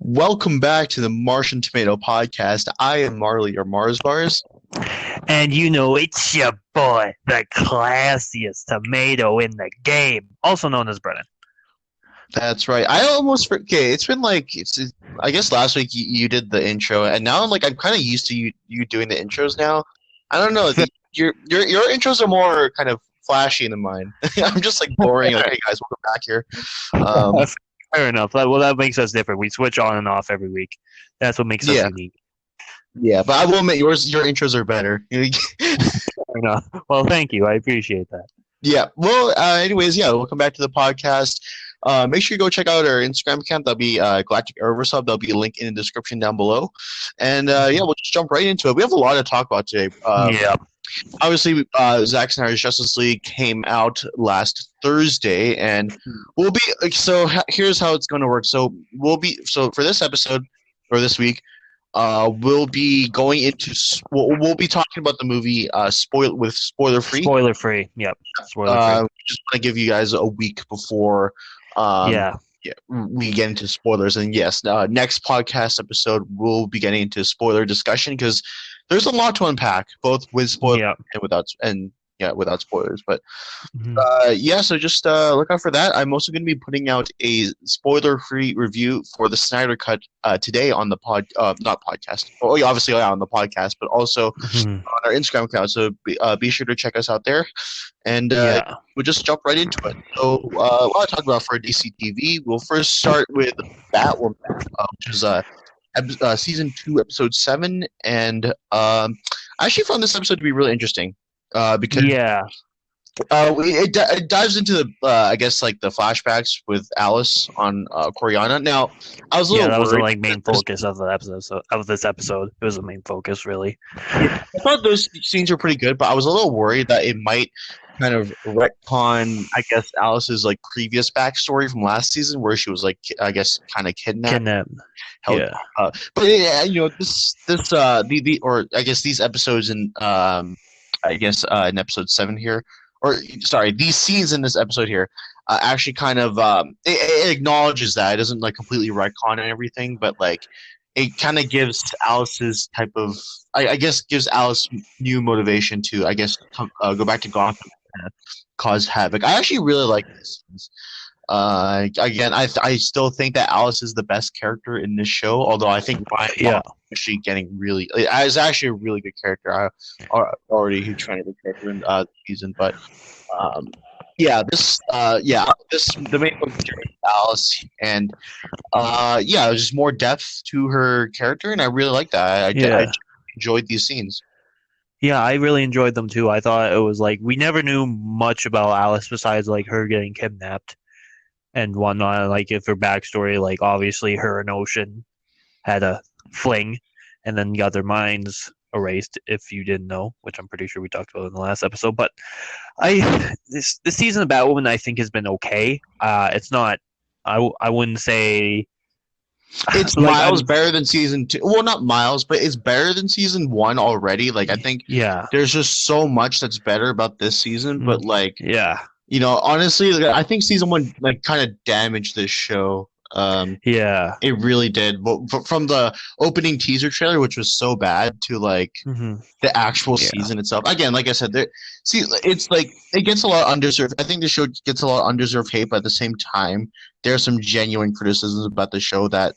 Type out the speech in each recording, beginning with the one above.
Welcome back to the Martian Tomato Podcast. I am Marley, your Mars Bars. And it's your boy, the classiest tomato in the game, also known as Brennan. That's right. I almost forget. It's been I guess last week you did the intro, and now I'm kind of used to you doing the intros now. I don't know. Your intros are more kind of flashy than mine. I'm just like boring. Like, hey guys, welcome back here. Um, Fair enough. Well, that makes us different. We switch on and off every week. That's what makes us yeah, unique. yeah. But I will admit your intros are better. Fair enough. Well, thank you. I appreciate that. Yeah. Well, anyways, yeah, welcome back to the podcast. Make sure you go check out our Instagram account. That'll be Galactic Oversub. There'll be a link in the description down below. And yeah, we'll just jump right into it. We have a lot to talk about today. Yeah. Obviously, Zack Snyder's Justice League came out last Thursday, and we'll be here's how it's going to work. So for this episode or this week, we'll be going into we'll be talking about the movie spoiler free. Spoiler free. Yep. Spoiler free. Just want to give you guys a week before Yeah. we get into spoilers. And yes, next podcast episode we'll be getting into spoiler discussion because there's a lot to unpack, both with spoilers and without spoilers. But so just look out for that. I'm also going to be putting out a spoiler-free review for the Snyder Cut today on the not podcast. Oh, yeah, obviously on the podcast, but also on our Instagram account. So be sure to check us out there, and we'll just jump right into it. So what I talk about for DC TV, we'll first start with Batwoman, which is season 2, episode 7, and I actually found this episode to be really interesting because it dives into the I guess like the flashbacks with Alice on Coriana. Now I was a little that was the worried main focus of the episode. So of this episode, it was the main focus, really. I thought those scenes were pretty good, but I was a little worried that it might kind of retcon, I guess, Alice's like previous backstory from last season, where she was like, I guess, kind of kidnapped. But or I guess these episodes in in episode 7 here, or sorry, these scenes in this episode here actually kind of it acknowledges that it doesn't like completely retcon and everything, but like it kind of gives Alice's type of I guess gives Alice new motivation to go back to Gotham and cause havoc. I actually really like this. Again, I still think that Alice is the best character in this show, although I think Ryan is actually getting really is actually a really good character. I already a huge fan of the character in the season, but the main focus here is Alice, and there's just more depth to her character, and I really like that. I enjoyed these scenes. Yeah, I really enjoyed them too. I thought it was like we never knew much about Alice besides like her getting kidnapped and whatnot. Like if her backstory, like obviously her and Ocean had a fling and then got their minds erased, if you didn't know, which I'm pretty sure we talked about in the last episode. But this season of Batwoman I think has been okay. It's not I wouldn't say it's like, miles better than season 2. Well, not miles, but it's better than season 1 already. Like I think there's just so much that's better about this season, but like honestly, I think season 1 like kind of damaged this show. It really did. But from the opening teaser trailer, which was so bad, to like the actual season itself. Again, like I said, it's like it gets a lot of undeserved. I think the show gets a lot of undeserved hate, but at the same time, there are some genuine criticisms about the show that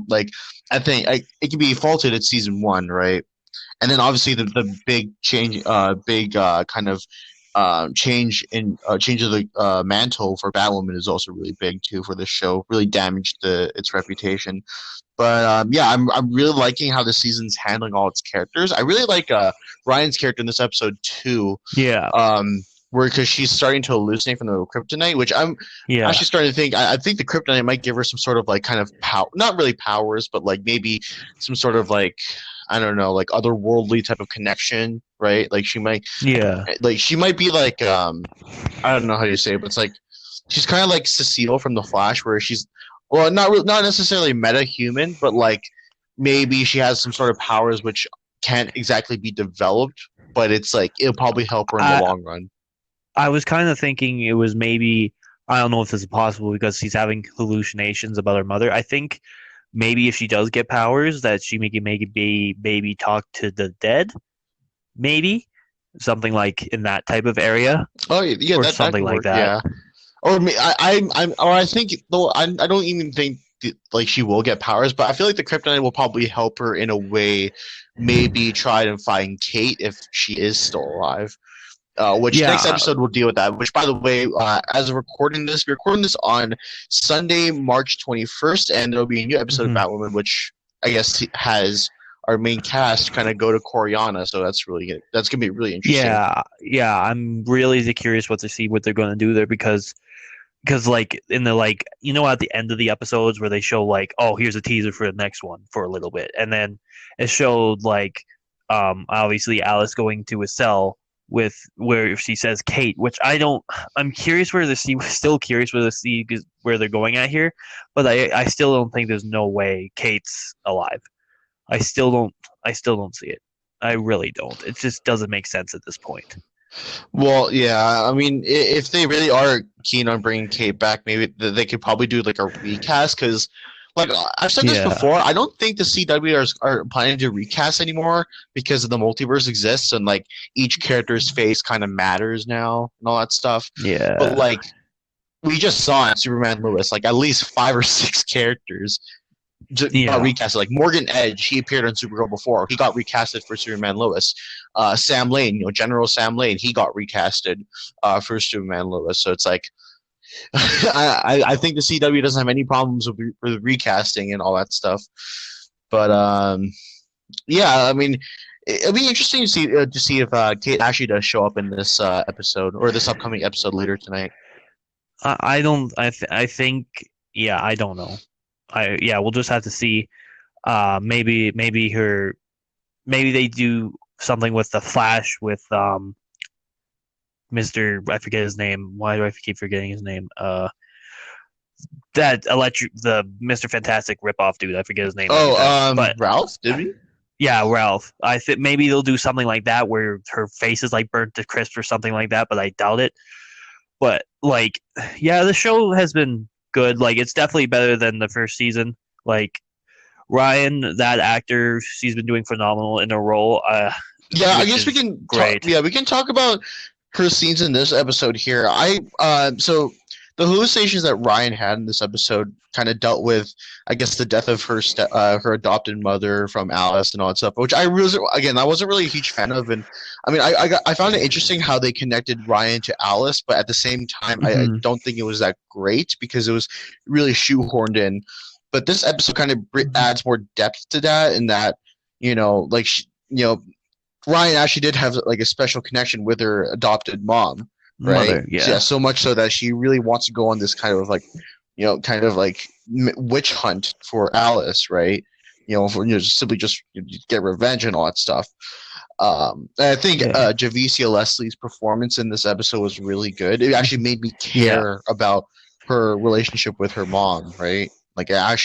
like I think it can be faulted at season 1, right? And then obviously the big change, kind of. Change of the mantle for Batwoman is also really big too for this show. Really damaged its reputation. But I'm really liking how the season's handling all its characters. I really like Ryan's character in this episode too. Because she's starting to hallucinate from the kryptonite, which I'm actually starting to think. I think the kryptonite might give her some sort of like kind of power, not really powers, but like maybe some sort of like I don't know, like otherworldly type of connection, right? Like she might, she might be like I don't know how you say it, but it's like she's kind of like Cecile from The Flash, where she's not necessarily meta-human, but like maybe she has some sort of powers which can't exactly be developed, but it's like it'll probably help her in the long run. I was kind of thinking it was maybe I don't know if this is possible because she's having hallucinations about her mother. I think maybe if she does get powers, that she can maybe talk to the dead, maybe something like in that type of area. Oh yeah, or that something could like work. that. Yeah. Or I think though I don't even think like she will get powers, but I feel like the kryptonite will probably help her in a way. Maybe try to find Kate if she is still alive. Which next Yeah, episode will deal with that. Which, by the way, as of we're recording this on Sunday, March 21st, and there'll be a new episode of mhm. Batwoman, which I guess has our main cast kind of go to Koreana. So that's gonna be really interesting. Yeah. I'm really curious what to see what they're going to do there because like in the like at the end of the episodes where they show like, oh, here's a teaser for the next one for a little bit, and then it showed like obviously Alice going to a cell with where she says Kate, which I'm curious where to see still curious where to see where they're going at here, but I still don't think there's no way Kate's alive. I still don't I still don't see it. I really don't. It just doesn't make sense at this point. Well, yeah, I mean, if they really are keen on bringing Kate back, maybe they could probably do like a recast because, like I've said this Yeah. before, I don't think the CW are planning to recast anymore because the multiverse exists and like each character's face kind of matters now and all that stuff. But Yeah. like we just saw in Superman Lewis, like at least 5 or 6 characters got Yeah. recasted. Like Morgan Edge, he appeared on Supergirl before. He got recasted for Superman Lewis. Sam Lane, General Sam Lane, he got recasted for Superman Lewis. So it's like I think the CW doesn't have any problems with recasting and all that stuff. But yeah, I mean, it'll be interesting to see if Kate actually does show up in this episode or this upcoming episode later tonight. I don't I think yeah, I don't know. We'll just have to see. Maybe they do something with the Flash with Mr. I forget his name. Why do I keep forgetting his name? That electric the Mr. Fantastic ripoff dude. I forget his name every time. But Ralph, did we? yeah, Ralph. I think maybe they'll do something like that where her face is like burnt to crisp or something like that, but I doubt it. But like, yeah, the show has been good. Like, it's definitely better than the first season. Like, Ryan, that actor, she's been doing phenomenal in her role. Yeah, I guess we can great. we can talk about her scenes in this episode here. So the hallucinations that Ryan had in this episode kind of dealt with, I guess, the death of her adopted mother from Alice and all that stuff, which I wasn't really a huge fan of. And I mean, I found it interesting how they connected Ryan to Alice, but at the same time, I don't think it was that great because it was really shoehorned in. But this episode kind of adds more depth to that, in that like Ryan actually did have like a special connection with her adopted mom, right? Mother, yeah. So much so that she really wants to go on this kind of like, witch hunt for Alice, right? Simply just get revenge and all that stuff. And I think Javicia Leslie's performance in this episode was really good. It actually made me care about her relationship with her mom, right? Like, I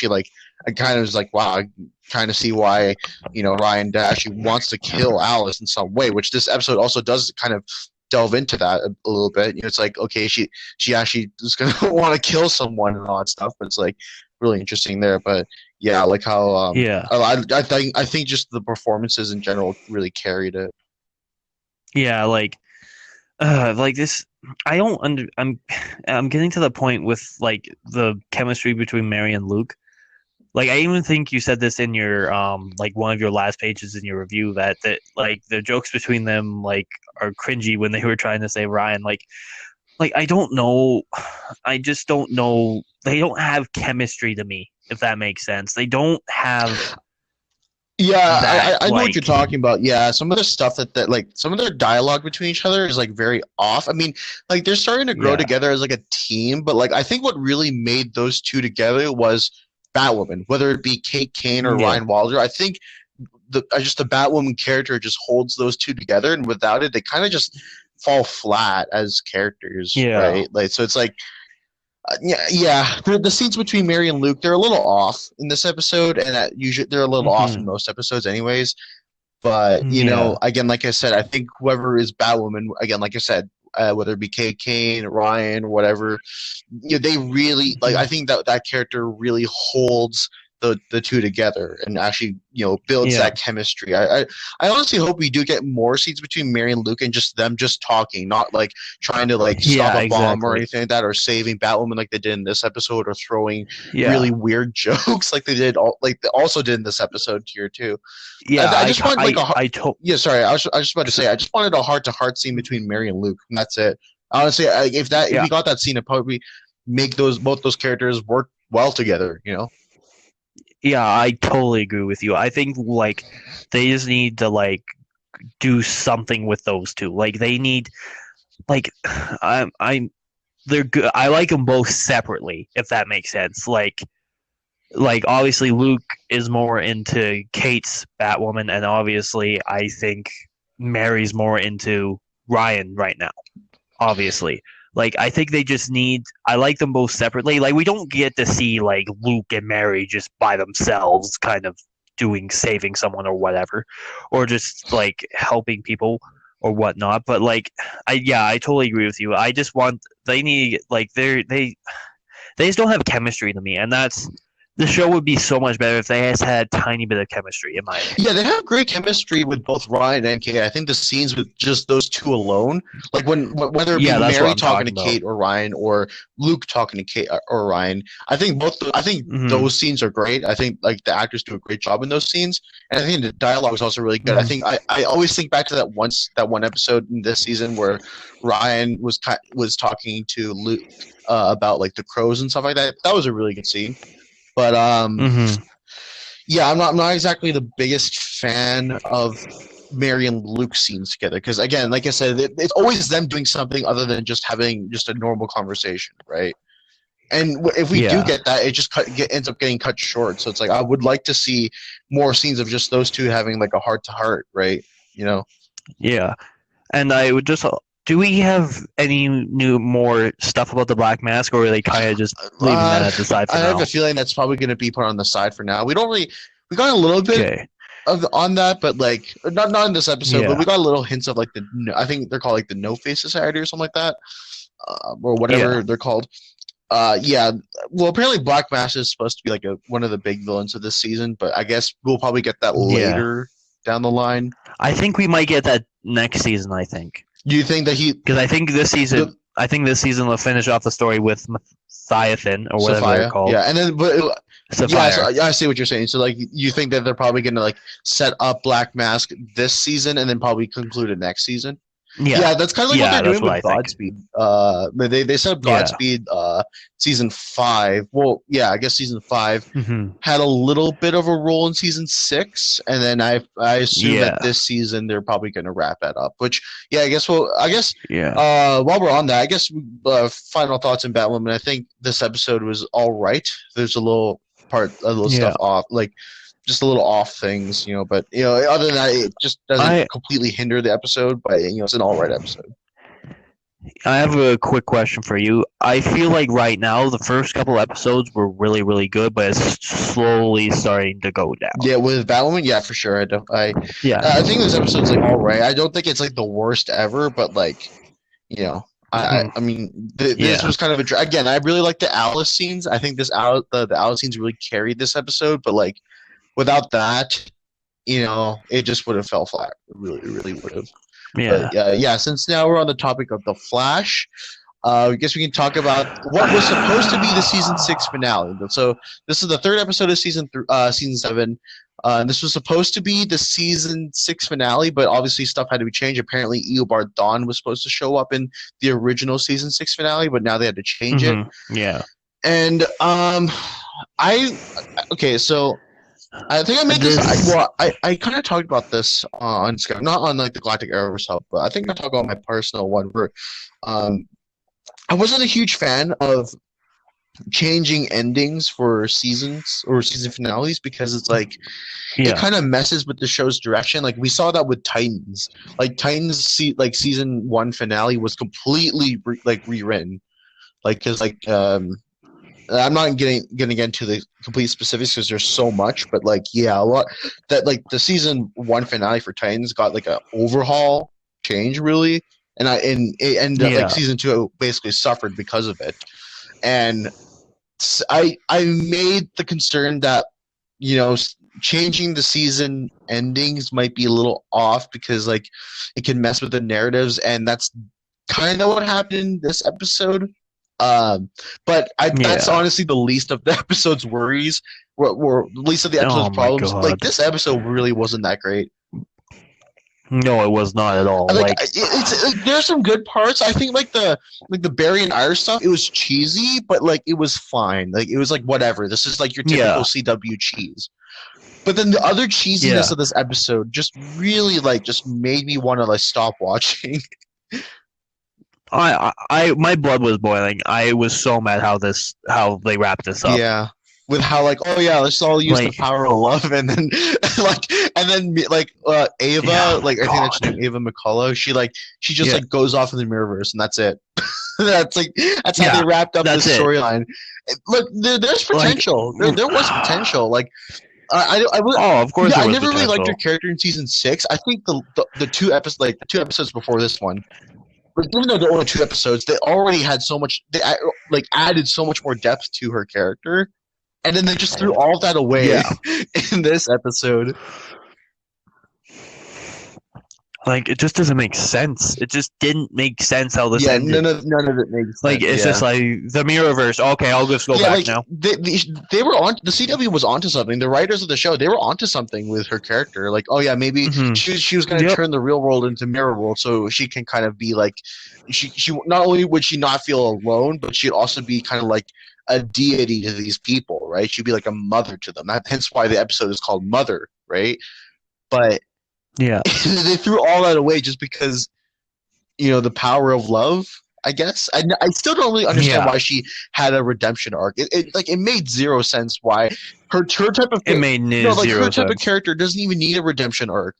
kind of was like, wow, I kind of see why, Ryan actually wants to kill Alice in some way, which this episode also does kind of delve into that a little bit. It's like, okay, she actually is going to want to kill someone and all that stuff, but it's like really interesting there. But yeah, like how, I think just the performances in general really carried it. Yeah, like this, I don't under. I'm getting to the point with like the chemistry between Mary and Luke. Like, I even think you said this in your like one of your last pages in your review that like the jokes between them like are cringy when they were trying to say Ryan. Like I don't know. I just don't know. They don't have chemistry to me, if that makes sense. They don't have. Yeah, I know what you're talking about. Yeah, some of the stuff that like some of their dialogue between each other is like very off. I mean, like they're starting to grow together as like a team, but like I think what really made those two together was Batwoman, whether it be Kate Kane or Ryan Wilder. I think the Batwoman character just holds those two together, and without it, they kind of just fall flat as characters, right? Like, so it's like. The scenes between Mary and Luke, they're a little off in this episode, and usually they're a little off in most episodes, anyways. But again, like I said, I think whoever is Batwoman, again, like I said, whether it be Kate Kane, Ryan, whatever, they really like. I think that character really holds the two together and actually builds that chemistry. I honestly hope we do get more scenes between Mary and Luke and just them just talking, not like trying to like stop a bomb or anything like that, or saving Batwoman like they did in this episode, or throwing really weird jokes like they also did in this episode here too. I just want like I was just about to say I just wanted a heart-to-heart scene between Mary and Luke, and that's it. Honestly, if we got that scene, it'd probably make both those characters work well together, Yeah, I totally agree with you. I think like they just need to like do something with those two. Like they need like they're good. I like them both separately, if that makes sense. Like obviously Luke is more into Kate's Batwoman, and obviously I think Mary's more into Ryan right now. Obviously. Like, I think they just need – I like them both separately. Like, we don't get to see, like, Luke and Mary just by themselves kind of saving someone or whatever. Or just, like, helping people or whatnot. But, like, I totally agree with you. I just want – they need – like, they just don't have chemistry to me. And that's – the show would be so much better if they just had a tiny bit of chemistry, in my opinion. Yeah, they have great chemistry with both Ryan and Kate. I think the scenes with just those two alone, like whether it be Mary talking to Kate or Ryan, or Luke talking to Kate or Ryan, I think those scenes are great. I think like the actors do a great job in those scenes, and I think the dialogue is also really good. I think I always think back to that one episode in this season where Ryan was talking to Luke about like the crows and stuff like that. That was a really good scene. But yeah, I'm not exactly the biggest fan of Mary and Luke scenes together, because again, like I said, it's always them doing something other than just having just a normal conversation, right? And if we do get that, it just ends up getting cut short. So it's like I would like to see more scenes of just those two having like a heart-to-heart, right? Yeah, and I would just. Do we have any more stuff about the Black Mask, or are they kind of just leaving that at the side for now? I have a feeling that's probably going to be put on the side for now. We got a little bit on that, but like not in this episode, but we got a little hints of like I think they're called like the No Face Society or something like that, or whatever they're called. Well, apparently Black Mask is supposed to be like one of the big villains of this season, but I guess we'll probably get that later down the line. I think we might get that next season. I think. Do you think that because I think this season they'll finish off the story with Mathiathan or whatever they're called. Yeah, and then I see what you're saying. So like you think that they're probably going to like set up Black Mask this season and then probably conclude it next season? Yeah, that's kind of like what they're doing with Godspeed. They set up Godspeed season 5. Well, yeah, I guess season 5 had a little bit of a role in season 6, and then I assume that this season they're probably going to wrap that up. Which, I guess. While we're on that, I guess final thoughts on Batwoman. I think this episode was all right. There's a little stuff off, like. Just a little off things, but other than that, it just doesn't completely hinder the episode, but it's an all right episode. I have a quick question for you. I feel like right now the first couple episodes were really, really good, but it's slowly starting to go down. Yeah, with Batwoman, yeah, for sure. I think this episode's like all right. I don't think it's like the worst ever, but like, I mean, this was kind of again. I really like the Alice scenes. I think the Alice scenes really carried this episode, but like. Without that, it just would have fell flat. It really would have. Yeah. But, since now we're on the topic of The Flash, I guess we can talk about what was supposed to be the season 6 finale. So this is the third episode of season 7. This was supposed to be the season 6 finale, but obviously stuff had to be changed. Apparently, Eobard Dawn was supposed to show up in the original season 6 finale, but now they had to change it. Yeah. And so. I think I made this. I kind of talked about this on Skype, not on like the Galactic Arrowverse Hub, but I think I talked about my personal one where I wasn't a huge fan of changing endings for seasons or season finales because it's like it kind of messes with the show's direction. Like we saw that with Titans. Like Titans, season 1 finale was completely rewritten. Like because I'm not getting into the complete specifics because there's so much, but like a lot that like the season 1 finale for Titans got like an overhaul change really, and it ended up like season 2 basically suffered because of it, and I made the concern that changing the season endings might be a little off because like it can mess with the narratives, and that's kind of what happened in this episode. But that's honestly the least of the episode's worries. Or least of the episode's problems. Like this episode really wasn't that great. No, it was not at all. Like there's some good parts. I think like the Barry and Irish stuff, it was cheesy, but like it was fine. Like it was like whatever. This is like your typical CW cheese. But then the other cheesiness of this episode just really like just made me want to like stop watching. My blood was boiling. I was so mad how they wrapped this up. Yeah. With how like, oh yeah, let's all use the power of love, and then Ava, like I think that's her name, Ava McCullough. She just like goes off in the Mirrorverse, and that's it. that's how they wrapped up this storyline. Look, there's potential. There was potential. Like of course. Yeah, I never really liked her character in season 6. I think the two episodes before this one. But even though there were only 2 episodes, they already had so much. They like added so much more depth to her character. And then they just threw all of that away in this episode. Like, it just doesn't make sense. It just didn't make sense how this ended. None of it makes sense. Like, it's just like, the Mirrorverse, okay, I'll just go back now. They were on, the CW was onto something. The writers of the show, they were onto something with her character. Like, oh yeah, maybe she was going to turn the real world into mirror world so she can kind of be like, she not only would she not feel alone, but she'd also be kind of like a deity to these people, right? She'd be like a mother to them. Hence why the episode is called Mother, right? But they threw all that away just because, the power of love, I guess. I still don't really understand why she had a redemption arc. It made zero sense why her type of type of character doesn't even need a redemption arc.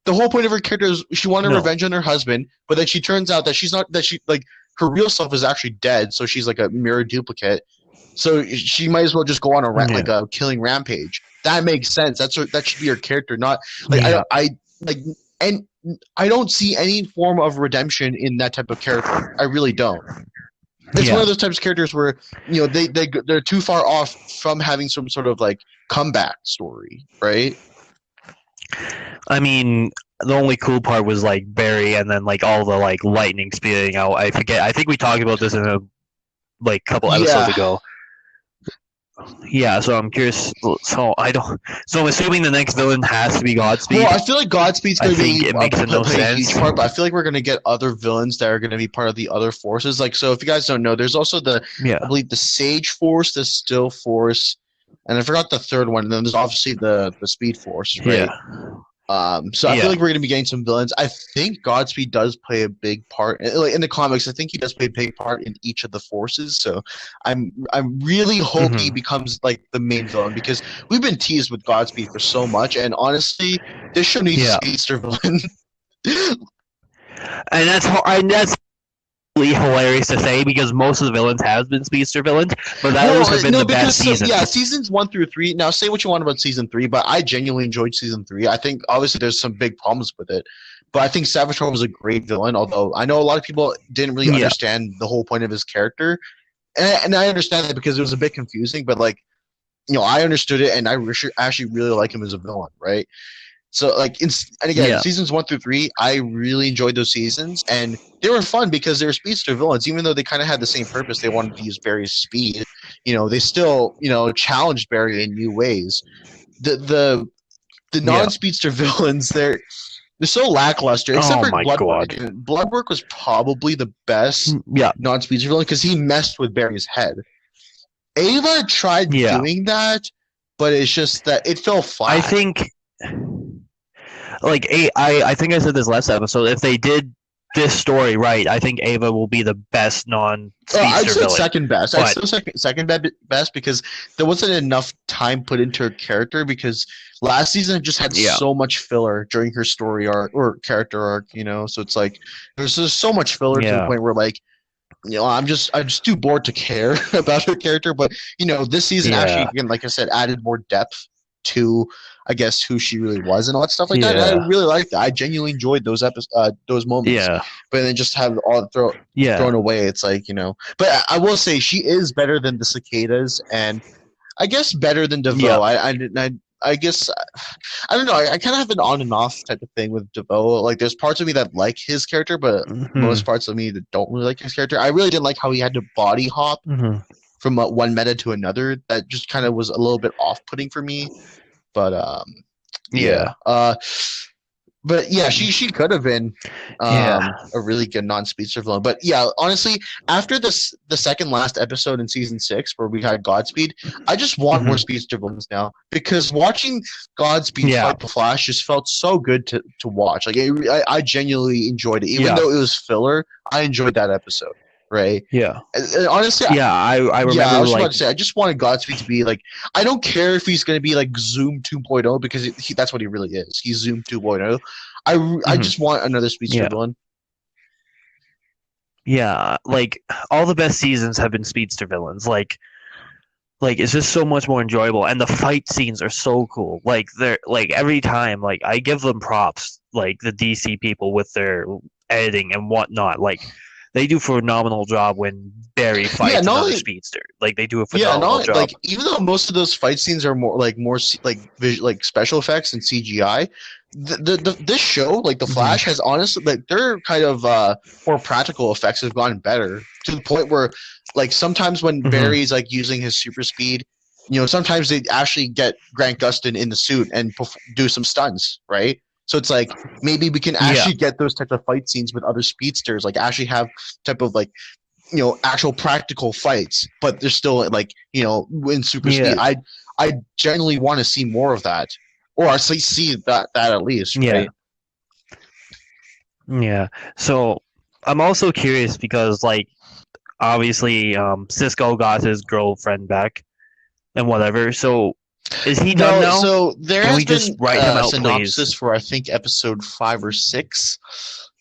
The whole point of her character is she wanted revenge on her husband, but then she turns out that her real self is actually dead, so she's like a mirror duplicate. So she might as well just go on a killing rampage. That makes sense. That should be her character, not like I don't see any form of redemption in that type of character. I really don't. It's one of those types of characters where they're too far off from having some sort of like comeback story, right? I mean, the only cool part was like Barry, and then like all the like lightning spewing out. I forget. I think we talked about this in a couple episodes ago. Yeah, so I'm curious. So I'm assuming the next villain has to be Godspeed. Well, I feel like Godspeed's going to be a huge part, but I feel like we're going to get other villains that are going to be part of the other forces. Like, so if you guys don't know, there's also I believe the Sage Force, the Still Force, and I forgot the third one. And then there's obviously the Speed Force, right? Yeah. So I feel like we're going to be getting some villains. I think Godspeed does play a big part in the comics. I think he does play a big part in each of the forces. So I'm really hope he becomes like the main villain, because we've been teased with Godspeed for so much, and honestly, this show needs a speedster villain. and that's hilarious to say, because most of the villains have been speedster villains, but those have been the best seasons. Seasons 1 through 3. Now, say what you want about season 3, but I genuinely enjoyed season 3. I think obviously there's some big problems with it, but I think Savitar was a great villain. Although I know a lot of people didn't really understand the whole point of his character, and I understand that because it was a bit confusing. But like, I understood it, and I actually really like him as a villain, right? So seasons 1 through 3, I really enjoyed those seasons, and they were fun because they were speedster villains. Even though they kind of had the same purpose, they wanted to use Barry's speed. They still challenged Barry in new ways. The non-speedster villains, they're so lackluster. Except for Bloodwork. Bloodwork was probably the best non-speedster villain because he messed with Barry's head. Ava tried doing that, but it's just that it fell flat. I think. I think I said this last episode. If they did this story right, I think Ava will be the best non-speedster I'd say villain. Second best. I'd say second best because there wasn't enough time put into her character, because last season just had so much filler during her story arc or character arc. So it's like there's just so much filler to the point where like. I'm just too bored to care about her character. But this season actually, again, like I said, added more depth to, I guess, who she really was and all that stuff like that. And I really liked that. I genuinely enjoyed those those moments. Yeah. But then just have all thrown away. It's like, But I will say she is better than the cicadas, and I guess better than DeVoe. I guess I don't know. I kind of have an on and off type of thing with DeVoe. Like, there's parts of me that like his character, but most parts of me that don't really like his character. I really didn't like how he had to body hop from one meta to another. That just kind of was a little bit off putting for me. But yeah. But yeah, she could have been a really good non-speedster villain. But yeah, honestly, after the second last episode in season 6 where we had Godspeed, I just want more speedster villains now, because watching Godspeed fight the Flash just felt so good to watch. Like, I genuinely enjoyed it, even though it was filler. I enjoyed that episode. Right. Yeah. And honestly, I remember. Yeah, I was about to say, I just wanted Godspeed to be like. I don't care if he's going to be like Zoom 2.0, because that's what he really is. He's Zoom 2.0. I just want another speedster villain. Yeah, like all the best seasons have been speedster villains. Like it's just so much more enjoyable, and the fight scenes are so cool. Like they're like every time, like I give them props. Like the DC people with their editing and whatnot. Like. They do a phenomenal job when Barry fights another speedster. Like they do a phenomenal job. Like, even though most of those fight scenes are more special effects and CGI, this show, like the Flash, has honestly, like, their kind of more practical effects have gotten better, to the point where, like, sometimes when Barry's like using his super speed, sometimes they actually get Grant Gustin in the suit and do some stunts, right? So it's like, maybe we can actually get those types of fight scenes with other speedsters, like actually have type of like, actual practical fights, but they're still like, in super speed. I genuinely want to see more of that, or at least see that at least. Right? Yeah. So I'm also curious because, like, obviously, Cisco got his girlfriend back and whatever. So. Is he done now? So there has been write him out, synopsis for, I think, episode 5 or 6.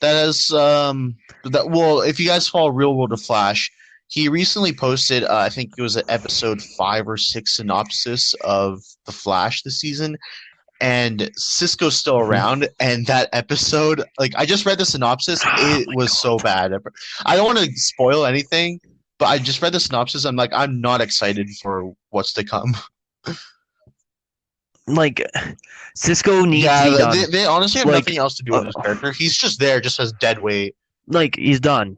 That is well, if you guys follow Real World of Flash, he recently posted, I think it was an episode 5 or 6 synopsis of the Flash this season, and Cisco's still around. And that episode, like, I just read the synopsis, it was so bad. I don't want to spoil anything, but I just read the synopsis. I'm like, I'm not excited for what's to come. Like, Cisco needs to be done. They honestly have nothing else to do with his character. He's just there, just as dead weight. Like, he's done.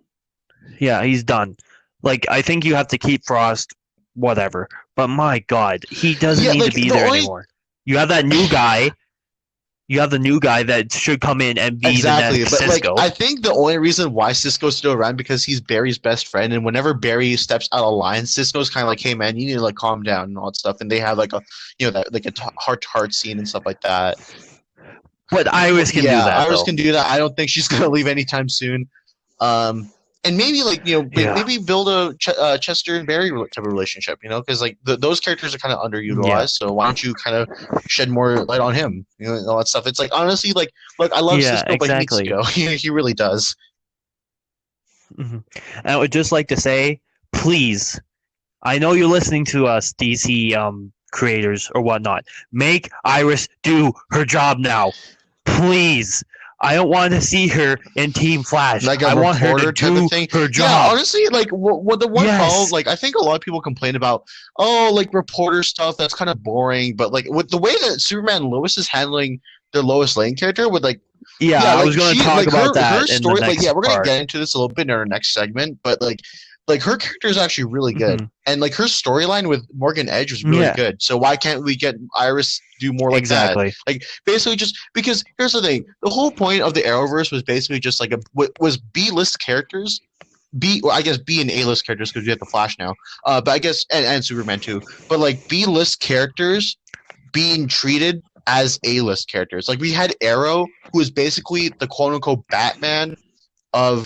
Yeah, he's done. Like, I think you have to keep Frost, whatever. But my God, he doesn't need to be there anymore. You have that new guy. You have the new guy that should come in and be the next Cisco. Like, I think the only reason why Cisco's still around, because he's Barry's best friend, and whenever Barry steps out of line, Cisco's kind of like, "Hey man, you need to like calm down" and all that stuff. And they have like a, that like a heart-to-heart scene and stuff like that. But Iris can do that. Iris can do that. I don't think she's gonna leave anytime soon. And maybe like maybe build a Chester and Barry type of relationship, because like those characters are kind of underutilized. So why don't you kind of shed more light on him, and all that stuff. It's like, honestly, like, look, I love Cisco, but he needs to go. He really does. And I would just like to say, please, I know you're listening to us, DC creators or whatnot. Make Iris do her job now, please. I don't want to see her in Team Flash. Like I want her to do her job. Yeah, honestly, like what the one problem, like I think a lot of people complain about, like reporter stuff, that's kind of boring. But like with the way that Superman and Lois is handling their Lois Lane character, with like I was going to talk about that. Her story, like we're going to get into this a little bit in our next segment, but like her character is actually really good, and like her storyline with Morgan Edge was really good. So why can't we get Iris do more like that? Like, basically, just because here's the thing: the whole point of the Arrowverse was basically just like was B-list characters, I guess B and A-list characters, because we have the Flash now, but I guess and Superman too. But like B-list characters being treated as A-list characters. Like, we had Arrow, who is basically the quote-unquote Batman of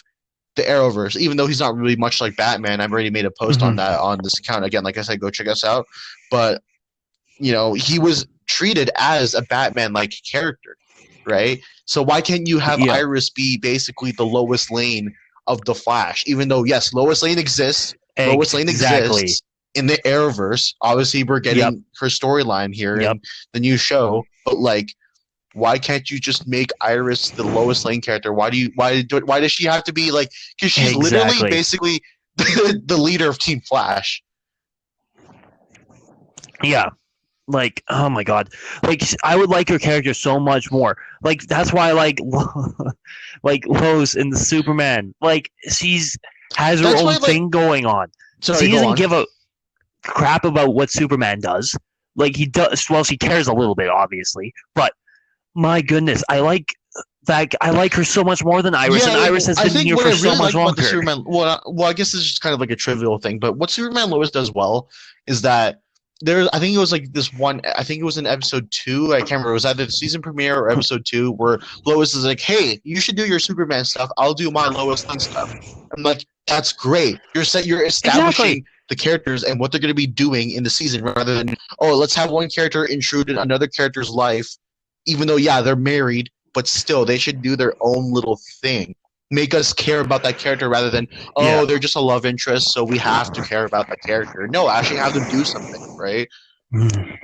the Arrowverse, even though he's not really much like Batman. I've already made a post on that on this account. Again, like I said, go check us out. But he was treated as a Batman-like character, right? So why can't you have Iris be basically the Lois Lane of the Flash? Even though, yes, Lois Lane exists. Lois Lane exists in the Arrowverse. Obviously, we're getting her storyline here in the new show. But like, why can't you just make Iris the Lois Lane character? Why does she have to be like? Because she's literally basically the leader of Team Flash. Yeah, like, oh my god, like I would like her character so much more. Like that's why I like like Lois in the Superman. Like she's has her That's own why, like, thing going on. sorry, She go doesn't on. give a crap about what Superman does. Like he does. Well, she cares a little bit, obviously, but my goodness, I like that. I like her so much more than Iris, Yeah, and like, Iris has I been think here what for I so really much like about the longer. Superman, well, I guess this is just kind of like a trivial thing, but what Superman Lois does well is that I think it was like this one, I think it was in episode 2, I can't remember, it was either the season premiere or episode 2, where Lois is like, hey, you should do your Superman stuff, I'll do my Lois Lane stuff. I'm like, that's great. You're Exactly. establishing the characters and what they're going to be doing in the season rather than, oh, let's have one character intrude in another character's life, even though, yeah, they're married, but still, they should do their own little thing. Make us care about that character rather than, oh, they're just a love interest, so we have to care about that character. No, actually have them do something, right? And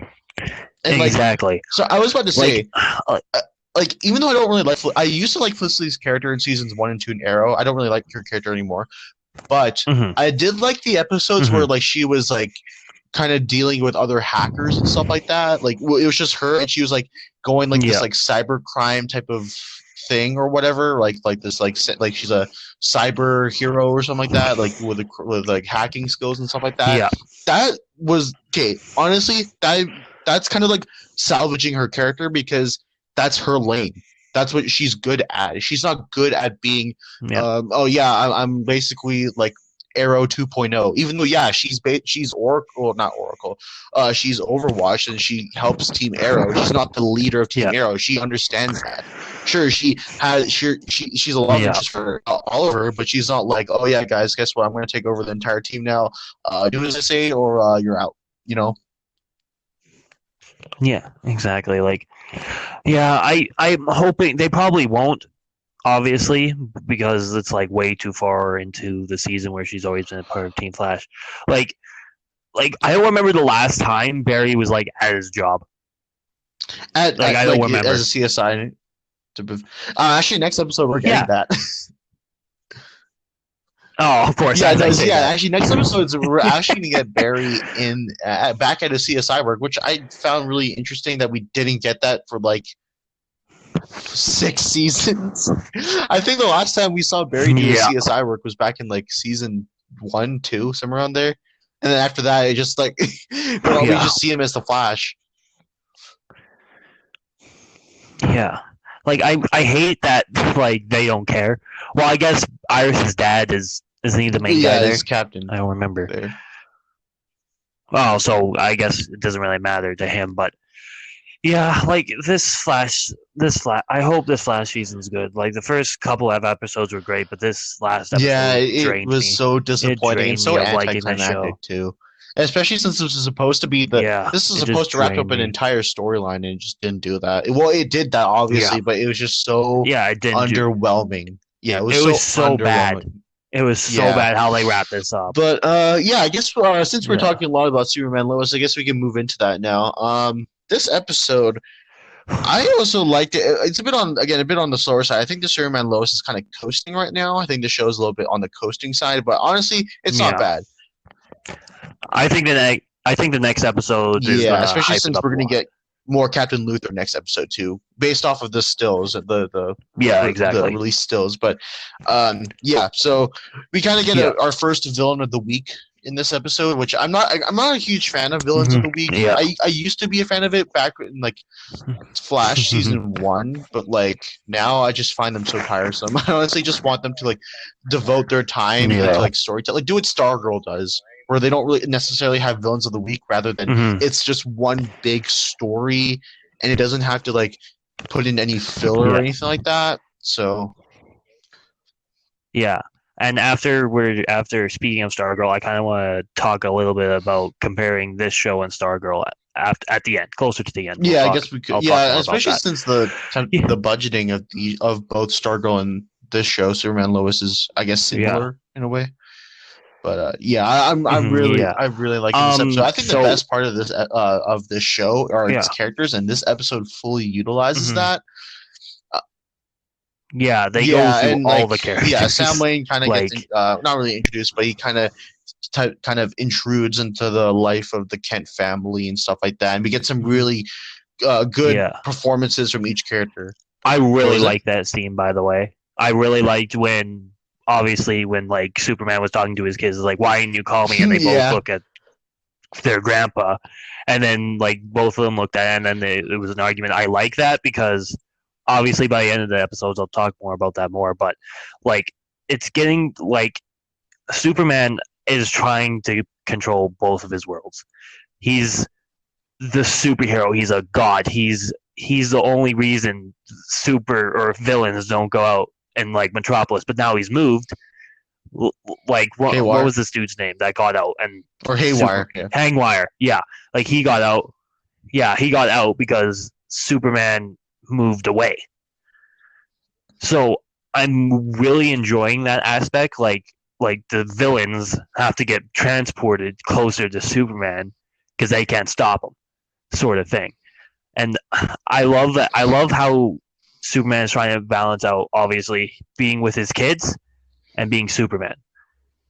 exactly. So I was about to say, even though I don't really like, I used to like Felicity's character in seasons 1 and 2 in Arrow. I don't really like her character anymore, but I did like the episodes where like she was like kind of dealing with other hackers and stuff like that. Like it was just her, and she was like going like this like cyber crime type of thing or whatever. Like this like she's a cyber hero or something like that. Like with like hacking skills and stuff like that. Yeah. That was okay. Honestly, that's kind of like salvaging her character because that's her lane. That's what she's good at. She's not good at being, I'm basically like Arrow 2.0. Even though, yeah, she's Oracle, not Oracle. She's Overwatch and she helps Team Arrow. She's not the leader of Team Arrow. She understands that. Sure, she's a love interest for Oliver, but she's not like, oh yeah, guys, guess what? I'm going to take over the entire team now. Do as I say, or you're out. You know. Yeah, exactly. Like, yeah, I'm hoping they probably won't, obviously, because it's like way too far into the season where she's always been a part of Team Flash. Like I don't remember the last time Barry was like at his job. I don't remember as a CSI. Actually, next episode we're getting that. Oh, of course. Yeah, actually, next episode we're actually going to get Barry in back at a CSI work, which I found really interesting that we didn't get that for like 6 seasons. I think the last time we saw Barry do CSI work was back in like season 1, 2, somewhere around there, and then after that, it just like we just see him as the Flash. Yeah. Like I hate that like they don't care. Well, I guess Iris's dad isn't he the main guy there? He's captain. I don't remember. There. Oh, so I guess it doesn't really matter to him, but yeah, like this Flash, I hope this Flash season's good. Like the first couple of episodes were great, but this last episode it was so disappointing and so anticlimactic too. Especially since this is supposed to be this is supposed to wrap up an entire storyline and it just didn't do that. Well, it did that obviously, but it was just so underwhelming. It was so bad. It was so bad how they wrapped this up. But I guess since we're talking a lot about Superman Lois, I guess we can move into that now. This episode, I also liked it. It's a bit on the slower side. I think the Superman Lois is kind of coasting right now. I think the show's a little bit on the coasting side, but honestly, it's not bad. I think the next episode is especially since we're going to get more Captain Luthor next episode too, based off of the stills, the released stills. But so we kind of get our first villain of the week in this episode, which I'm not a huge fan of villains of the week. I used to be a fan of it back in like Flash season 1, but like now I just find them so tiresome. I honestly just want them to like devote their time to like storytelling, like do what Stargirl does, where they don't really necessarily have villains of the week, rather than it's just one big story and it doesn't have to like put in any filler or anything like that. So and after speaking of Stargirl, I kind of want to talk a little bit about comparing this show and Stargirl at the end, closer to the end. I guess we could. Especially since the budgeting of both Stargirl and this show, Superman Lois, is I guess similar in a way. But I really like this episode. I think the best part of this show are its characters, and this episode fully utilizes that. They go through all the characters. Sam Lane kind of gets not really introduced, but he kind of kind of intrudes into the life of the Kent family and stuff like that, and we get some really good performances from each character. I really liked that scene, by the way. I really liked when like Superman was talking to his kids, like, "Why didn't you call me?" And they both look at their grandpa, and then like both of them looked at it, and then it was an argument. I like that because obviously by the end of the episodes I'll talk more about that more, but like it's getting like Superman is trying to control both of his worlds. He's the superhero, he's a god, he's the only reason super or villains don't go out in like Metropolis, but now he's moved. Like what was this dude's name that got out? And or Haywire, Hangwire, yeah, like he got out. Yeah, he got out because Superman moved away. So I'm really enjoying that aspect. Like the villains have to get transported closer to Superman because they can't stop him, sort of thing. And I love that. I love how Superman is trying to balance out, obviously, being with his kids and being Superman.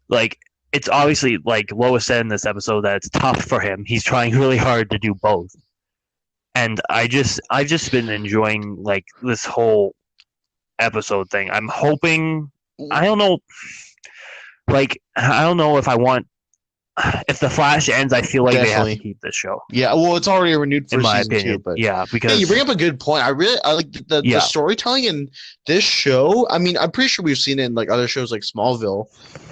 Like, it's obviously, like Lois said in this episode, that it's tough for him. He's trying really hard to do both. And I've just been enjoying, like, this whole episode thing. I'm hoping, I don't know if I want, if the Flash ends, I feel like they have to keep this show. Yeah, well, it's already renewed for season 2, but because you bring up a good point. I like the storytelling in this show. I mean, I'm pretty sure we've seen it in like other shows like Smallville,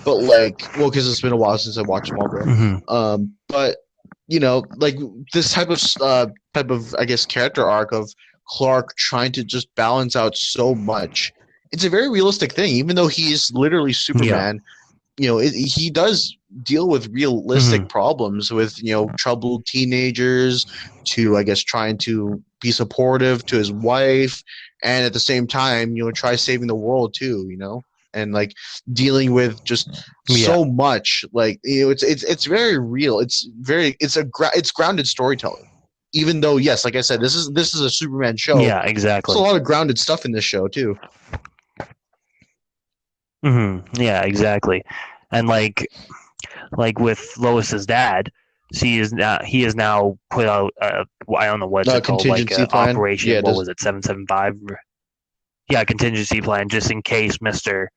but like, well, because it's been a while since I watched Smallville. Mm-hmm. But you know, like this type of I guess character arc of Clark trying to just balance out so much. It's a very realistic thing, even though he's literally Superman. Yeah. You know, he does deal with realistic problems with, you know, troubled teenagers, to, I guess, trying to be supportive to his wife, and at the same time, you know, try saving the world too, you know, and like dealing with just so much, like, you know, it's very real. It's grounded storytelling. Even though, yes, like I said, this is a Superman show. Yeah, exactly. There's a lot of grounded stuff in this show too. Yeah, exactly. And like with Lois's dad, he is now put out I don't know what's it called, like operation. Yeah, what was it, 775? Yeah, contingency plan, just in case Mr.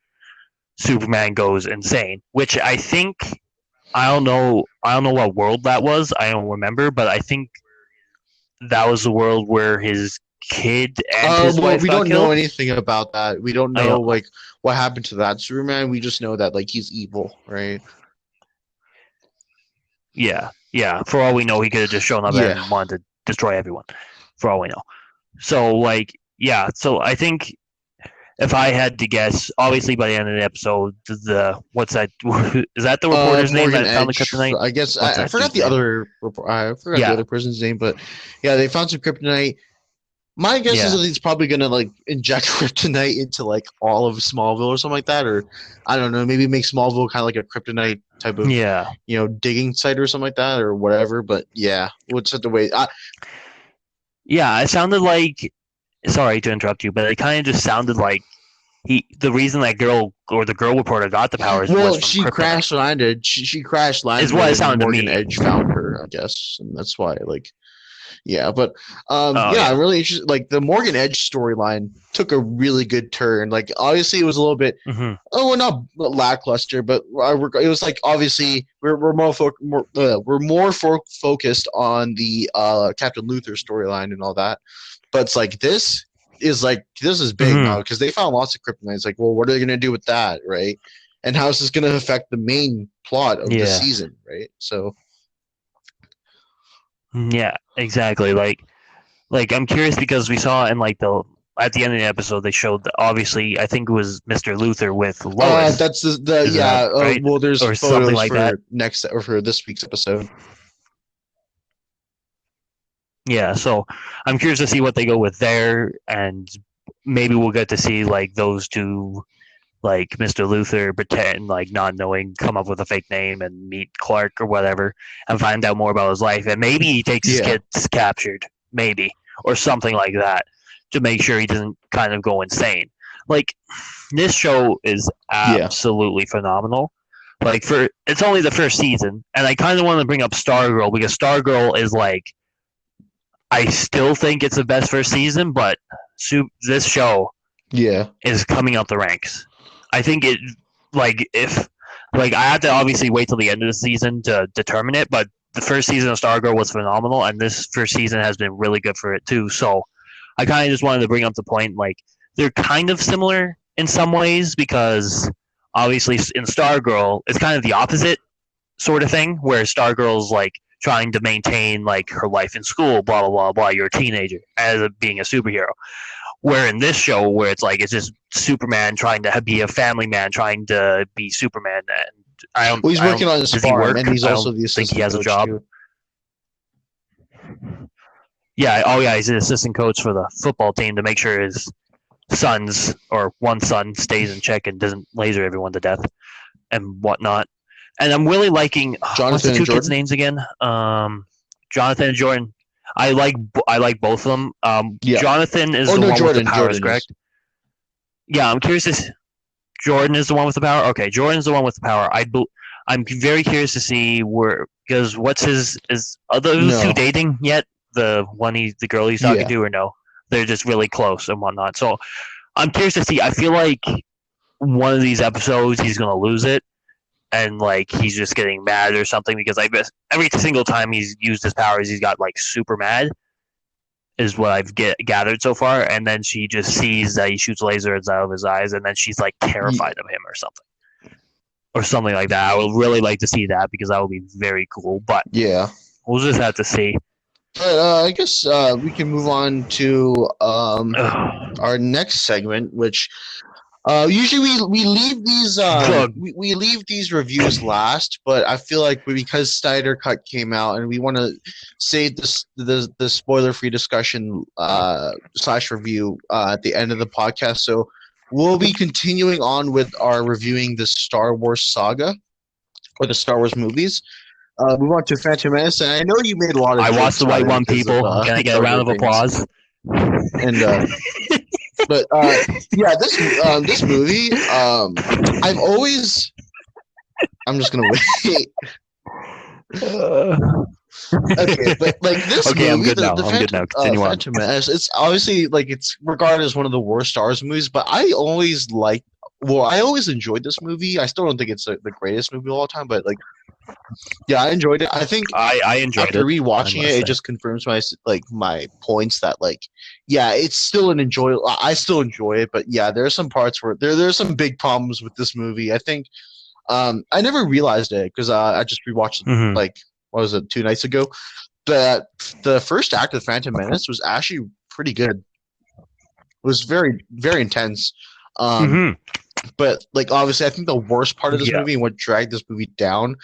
Superman goes insane. Which I think, I don't know what world that was. I don't remember, but I think that was the world where his kid and his wife got killed. We don't know anything about that. We don't know like what happened to that Superman. We just know that like he's evil, right? Yeah. For all we know, he could have just shown up and wanted to destroy everyone. For all we know. So like, so I think if I had to guess, obviously by the end of the episode, what's that? Is that the reporter's name that found the kryptonite? I guess I forgot the other. I forgot the other person's name, but yeah, they found some kryptonite. My guess is that he's probably gonna like inject kryptonite into like all of Smallville or something like that, or I don't know, maybe make Smallville kind of like a kryptonite type of you know, digging site or something like that, or whatever. But yeah, we'll just have to wait. It sounded like. Sorry to interrupt you, but it kind of just sounded like the reason that girl or the girl reporter got the powers. Well, was she crash landed. She crash landed. Is what it sounded Morgan to me. Edge found her, I guess, and that's why like. Yeah, but I'm really interested. Like the Morgan Edge storyline took a really good turn. Like obviously it was a little bit, not lackluster, but it was like obviously we're more focused on the Captain Luthor storyline and all that. But it's like this is big now because they found lots of kryptonite. It's like, well, what are they gonna do with that, right? And how is this gonna affect the main plot of the season, right? So. Yeah, exactly. Like I'm curious because we saw in like at the end of the episode they showed obviously I think it was Mr. Luthor with Lois. That's right? Well, there's or photos like for that next or for this week's episode. Yeah, so I'm curious to see what they go with there, and maybe we'll get to see like those two, like Mr. Luthor pretend like not knowing, come up with a fake name and meet Clark or whatever, and find out more about his life, and maybe he takes his kids captured, maybe, or something like that, to make sure he doesn't kind of go insane. Like this show is absolutely phenomenal. Like it's only the first season, and I kind of want to bring up Stargirl because Stargirl is like, I still think it's the best first season, but this show is coming up the ranks. I think it if I have to obviously wait till the end of the season to determine it, but the first season of Stargirl was phenomenal, and this first season has been really good for it too. So I kind of just wanted to bring up the point, like they're kind of similar in some ways because obviously in Stargirl it's kind of the opposite sort of thing, where Stargirl's like trying to maintain like her life in school, blah blah blah blah. You're a teenager as being a superhero. Where in this show, where it's like it's just Superman trying to be a family man, trying to be Superman, and I don't. Well, he's working on his farm, and he's also the assistant. Think he has a job. Too. Yeah. Oh, yeah. He's an assistant coach for the football team to make sure his sons or one son stays in check and doesn't laser everyone to death and whatnot. And I'm really liking what's the two kids' names again? Jonathan and Jordan. I like both of them. Jonathan is the one with the powers, correct? Yeah, I'm curious. Jordan is the one with the power. Okay, Jordan's the one with the power. I'm very curious to see because are those two dating yet? The girl he's talking to, or no? They're just really close and whatnot. So I'm curious to see. I feel like one of these episodes he's gonna lose it, and like he's just getting mad or something because every single time he's used his powers, he's got like super mad. Is what I've gathered so far, and then she just sees that he shoots lasers out of his eyes, and then she's like terrified of him or something like that. I would really like to see that because that would be very cool. But we'll just have to see. But I guess we can move on to our next segment, which usually we leave these we leave these reviews last, but I feel like because Snyder Cut came out and we want to save the spoiler-free discussion / review at the end of the podcast, so we'll be continuing on with our reviewing the Star Wars saga or the Star Wars movies. We went to Phantom Menace, and I know you made a lot of. I watched the White One, people. Can I get a round of applause? And but this movie, I'm just gonna wait. Okay, but like this movie, I'm good now. Continue on. Phantom Menace, it's obviously like it's regarded as one of the worst Star Wars movies, but I always enjoyed this movie. I still don't think it's the greatest movie of all time, but like, yeah, I enjoyed it. I think I enjoyed after rewatching it, it just confirms my points that like, yeah, it's still an enjoyable. I still enjoy it, but yeah, there are some parts where there's some big problems with this movie. I think I never realized it because I just rewatched it like what was it 2 nights ago. But the first act of Phantom Menace was actually pretty good. It was very very intense. But like obviously, I think the worst part of this movie and what dragged this movie down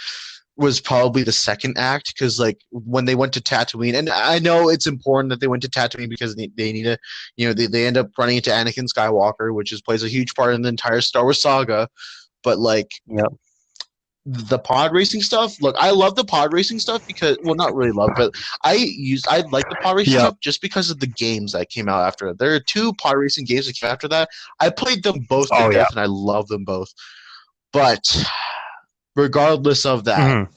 was probably the second act, because like when they went to Tatooine, and I know it's important that they went to Tatooine because they need to, they end up running into Anakin Skywalker, which plays a huge part in the entire Star Wars saga. But like, the pod racing stuff. Look, I love the pod racing stuff because, well, not really love, but I like the pod racing stuff just because of the games that came out after it. There are 2 pod racing games that came after that. I played them both to death, and I love them both. But regardless of that,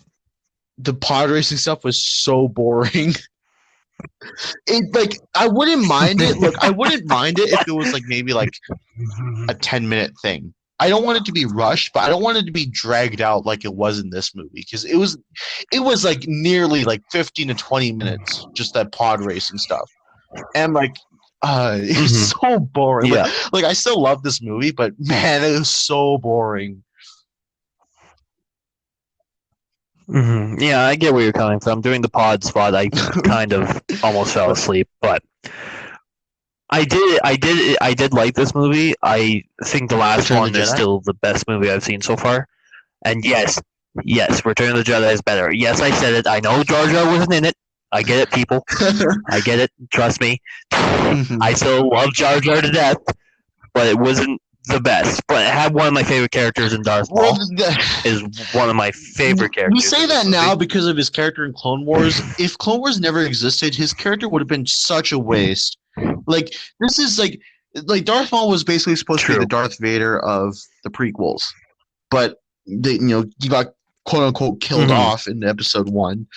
the pod racing stuff was so boring. I wouldn't mind it. Look, I wouldn't mind it if it was like maybe like a 10-minute thing. I don't want it to be rushed, but I don't want it to be dragged out like it was in this movie, because it was like nearly like 15 to 20 minutes, just that pod racing stuff, and like it was so boring. Yeah. Like I still love this movie, but man, it was so boring. Yeah, I get where you're coming from. During the pod spot, I kind of almost fell asleep, but I did like this movie. I think the last one is still the best movie I've seen so far. And yes, Return of the Jedi is better. Yes, I said it. I know Jar Jar wasn't in it. I get it, people. I get it. Trust me. I still love Jar Jar to death, but it wasn't the best. But it had one of my favorite characters in Darth Maul. Is one of my favorite characters. We say that now because of his character in Clone Wars. If Clone Wars never existed, his character would have been such a waste. Like, this is like Darth Maul was basically supposed to be the Darth Vader of the prequels, but he got quote unquote killed off in episode 1.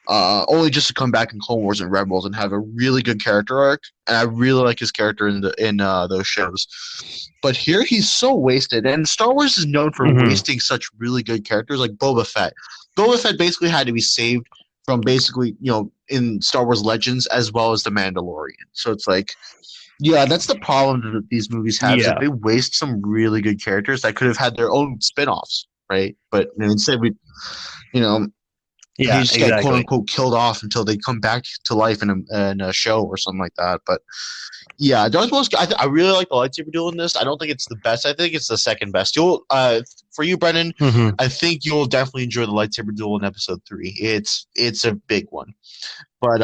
Only just to come back in Clone Wars and Rebels and have a really good character arc, and I really like his character in those shows. But here he's so wasted, and Star Wars is known for wasting such really good characters like Boba Fett. Boba Fett basically had to be saved from basically in Star Wars Legends as well as the Mandalorian. So it's like, yeah, that's the problem that these movies have. Is that they waste some really good characters that could have had their own spin-offs, right? But instead we, they just get quote unquote killed off until they come back to life in a show or something like that. But yeah, Darth Maul's. I really like the lightsaber duel in this. I don't think it's the best. I think it's the second best. For you, Brennan, I think you'll definitely enjoy the lightsaber duel in episode 3. It's a big one, but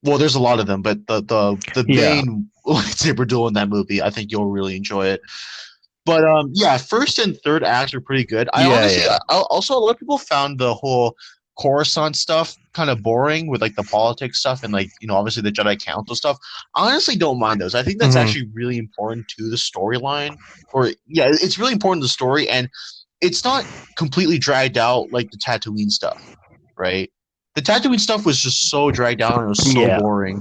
well, there's a lot of them, but the main lightsaber duel in that movie, I think you'll really enjoy it. But first and third acts are pretty good. Also, a lot of people found the whole Coruscant stuff kind of boring with like the politics stuff and like obviously the Jedi Council stuff. I honestly don't mind those. I think that's actually really important to the storyline. It's really important to the story, and it's not completely dragged out like the Tatooine stuff, right? The Tatooine stuff was just so dragged out and it was so boring.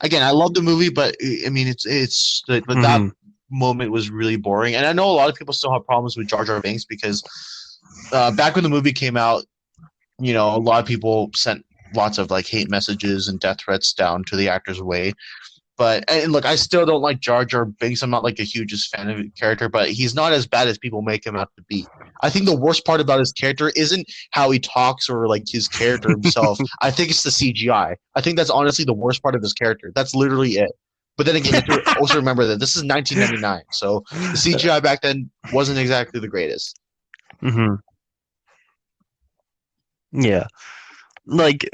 Again, I love the movie, but I mean that moment was really boring. And I know a lot of people still have problems with Jar Jar Binks because back when the movie came out, a lot of people sent lots of like hate messages and death threats down to the actor's way. And look, I still don't like Jar Jar Binks. I'm not like the hugest fan of the character, but he's not as bad as people make him out to be. I think the worst part about his character isn't how he talks or like his character himself. I think it's the CGI. I think that's honestly the worst part of his character. That's literally it. But then again, you have to also remember that this is 1999, so the CGI back then wasn't exactly the greatest. Yeah. Like,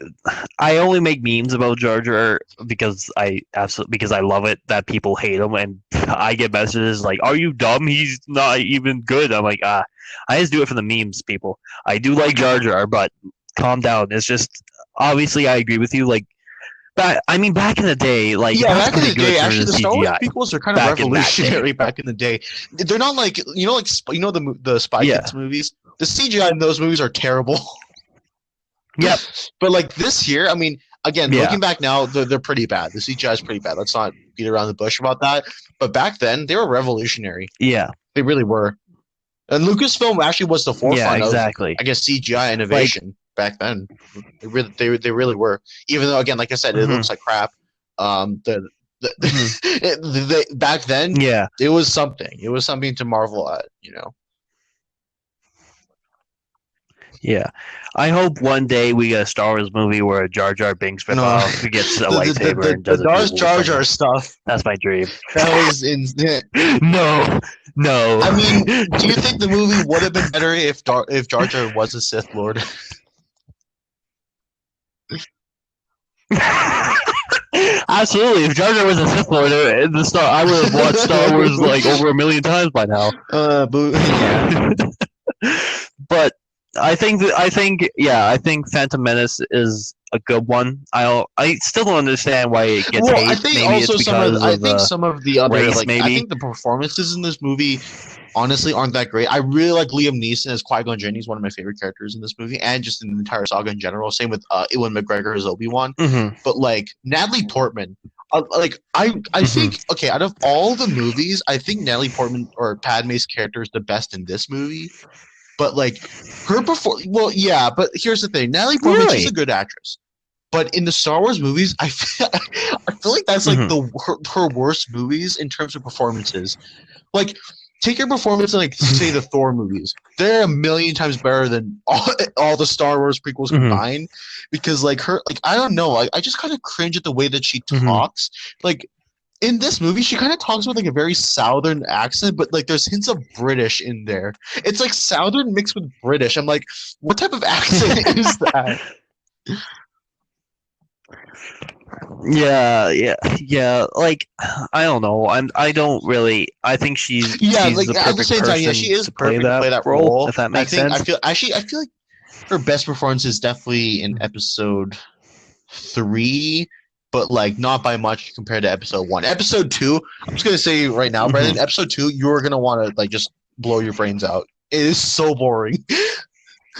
I only make memes about Jar Jar because I love it that people hate him, and I get messages like, "Are you dumb? He's not even good." I'm like, I just do it for the memes, people. I do like Jar Jar, but calm down. It's just obviously I agree with you. Like, back in the day, like back in the day, actually, the Star Wars prequels are kind of revolutionary. Back in the day, they're not like the Spy Kids movies. The CGI in those movies are terrible. Yep. But like this year, I mean, again, looking back now, they're pretty bad. The CGI is pretty bad. Let's not beat around the bush about that. But back then, they were revolutionary. Yeah. They really were. And Lucasfilm actually was the forefront of, I guess, CGI innovation back then. They really were. Even though, again, like I said, it looks like crap. Back then, it was something. It was something to marvel at, Yeah, I hope one day we get a Star Wars movie where Jar Jar Binks gets a lightsaber and does the Jar Jar stuff. That's my dream. That was No. I mean, do you think the movie would have been better if Jar Jar was a Sith Lord? Absolutely. If Jar Jar was a Sith Lord, I would have watched Star Wars like over 1 million times by now. But I think Phantom Menace is a good one. I still don't understand why it gets hate. I think maybe also some of the other race, I think the performances in this movie honestly aren't that great. I really like Liam Neeson as Qui-Gon Jinn. He's one of my favorite characters in this movie, and just in the entire saga in general. Same with Ewan McGregor as Obi-Wan. But like Natalie Portman, I think out of all the movies, I think Natalie Portman or Padme's character is the best in this movie. But like her but here's the thing: Natalie Portman, she's a good actress. But in the Star Wars movies, I feel like that's like her worst movies in terms of performances. Like, take her performance in like say the Thor movies; they're a million times better than all the Star Wars prequels combined. Because like her, like I don't know, I just kind of cringe at the way that she talks. Like, in this movie, she kind of talks with like a very Southern accent, but like there's hints of British in there. It's like Southern mixed with British. I'm like, what type of accent is that? Yeah. Like, I don't know. I don't really. I think she's like the at the same time, she is perfect to play that role. If that makes sense. I feel like her best performance is definitely in episode 3. But like not by much compared to episode 1. Episode 2, I'm just gonna say right now, Brandon. Episode 2, you're gonna want to like just blow your brains out. It is so boring.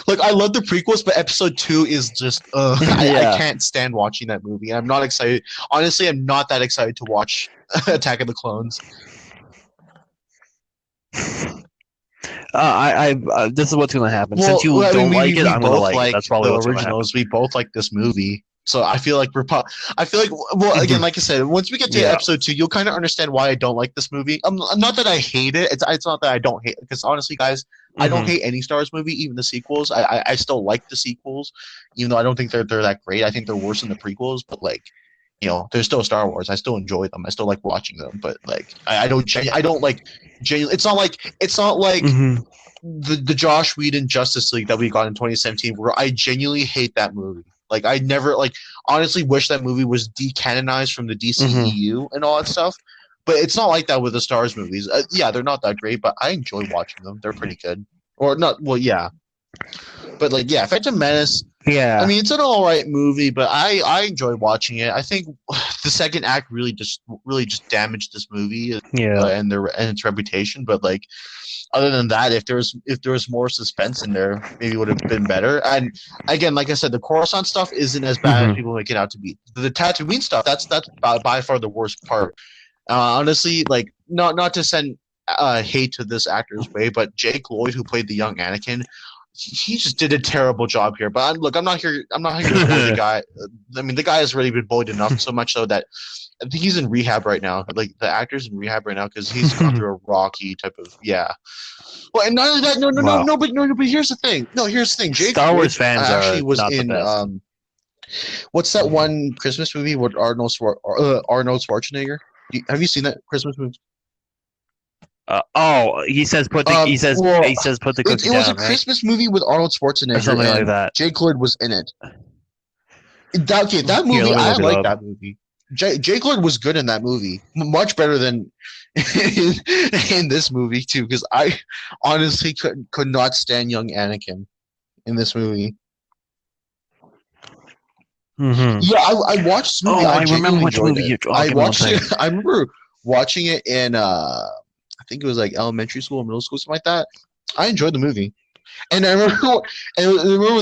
Like, I love the prequels, but episode 2 is just I can't stand watching that movie. I'm not excited. Honestly, I'm not that excited to watch Attack of the Clones. This is what's gonna happen. Since you don't like it, I'm gonna like it. That's probably what's originals. Gonna happen. We both like this movie. So I feel like well, again, like I said, once we get to episode 2, you'll kind of understand why I don't like this movie. Not that I hate it. It's not that I don't hate it, because honestly, guys, I don't hate any Star Wars movie, even the sequels. I still like the sequels, even though I don't think they're that great. I think they're worse than the prequels, but like, they're still Star Wars. I still enjoy them. I still like watching them, but like, I don't like genuinely. It's not like the Josh Whedon Justice League that we got in 2017, where I genuinely hate that movie. Like, I never, honestly wish that movie was decanonized from the DCEU and all that stuff. But it's not like that with the Star Wars movies. Yeah, they're not that great, but I enjoy watching them. They're pretty good. Or not, well, yeah. But, like, yeah, Phantom Menace, yeah. I mean, it's an all right movie, but I enjoy watching it. I think the second act really just damaged this movie and its reputation. But, like, other than that, if there was more suspense in there, maybe it would have been better. And again, like I said, the Coruscant stuff isn't as bad as people make it out to be. The Tatooine stuff, that's by far the worst part. Honestly, like, not to send hate to this actor's way, but Jake Lloyd, who played the young Anakin, he just did a terrible job here. But I'm not here to bully the guy. I mean, the guy has already been bullied enough, so much so that I think he's in rehab right now. Like, the actor's in rehab right now because he's gone through a rocky type of Well, and not only that, but here's the thing. No, here's the thing. Jake Star Wars fans actually was not in the best. What's that one Christmas movie with Arnold Schwarzenegger? Have you seen that Christmas movie? He says put the cookie down. It was a Christmas movie with Arnold Schwarzenegger, or something like that. Jake Lloyd was in it. That movie, I like that movie. Jake Lloyd was good in that movie, much better than in this movie too. Because I honestly could not stand young Anakin in this movie. Yeah, I watched this movie. I remember which movie you're talking about. I remember watching it in I think it was like elementary school or middle school, something like that. I enjoyed the movie, and I remember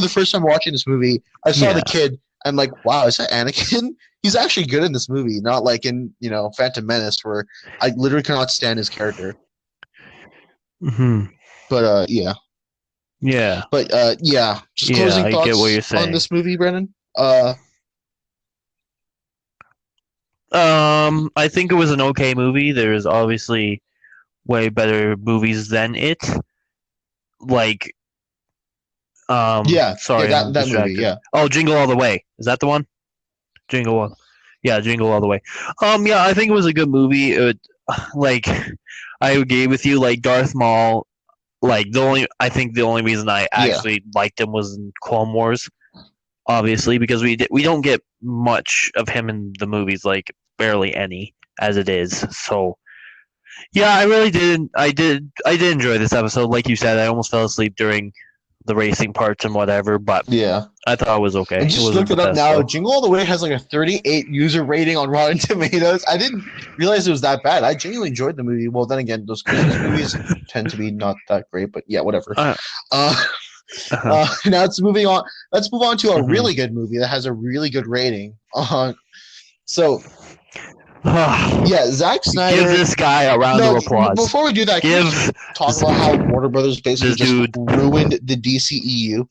the first time watching this movie, I saw the kid. I'm like, wow, is that Anakin? He's actually good in this movie, not like in Phantom Menace, where I literally cannot stand his character. But yeah. But yeah, just closing thoughts get what you're saying. On this movie, Brennan. I think it was an okay movie. There's obviously way better movies than it. Like, sorry, that movie, yeah. Oh, Jingle All the Way. Is that the one? Jingle All the Way. Yeah, I think it was a good movie. Like, I agree with you. Like, Darth Maul. Like, I think the only reason I actually liked him was in Clone Wars, obviously, because we don't get much of him in the movies, like barely any as it is. So, yeah, I really did. I did enjoy this episode. Like you said, I almost fell asleep during the racing parts and whatever, but yeah, I thought it was okay. I just looked it up now. So. Jingle All the Way has like a 38 user rating on Rotten Tomatoes. I didn't realize it was that bad. I genuinely enjoyed the movie. Well, then again, those Christmas movies tend to be not that great, but yeah, whatever. Now let's move on to a really good movie that has a really good rating. Yeah, Zack Snyder. Give this guy a round of applause. Before we do that, can we talk about how Warner Brothers basically just ruined the DCEU?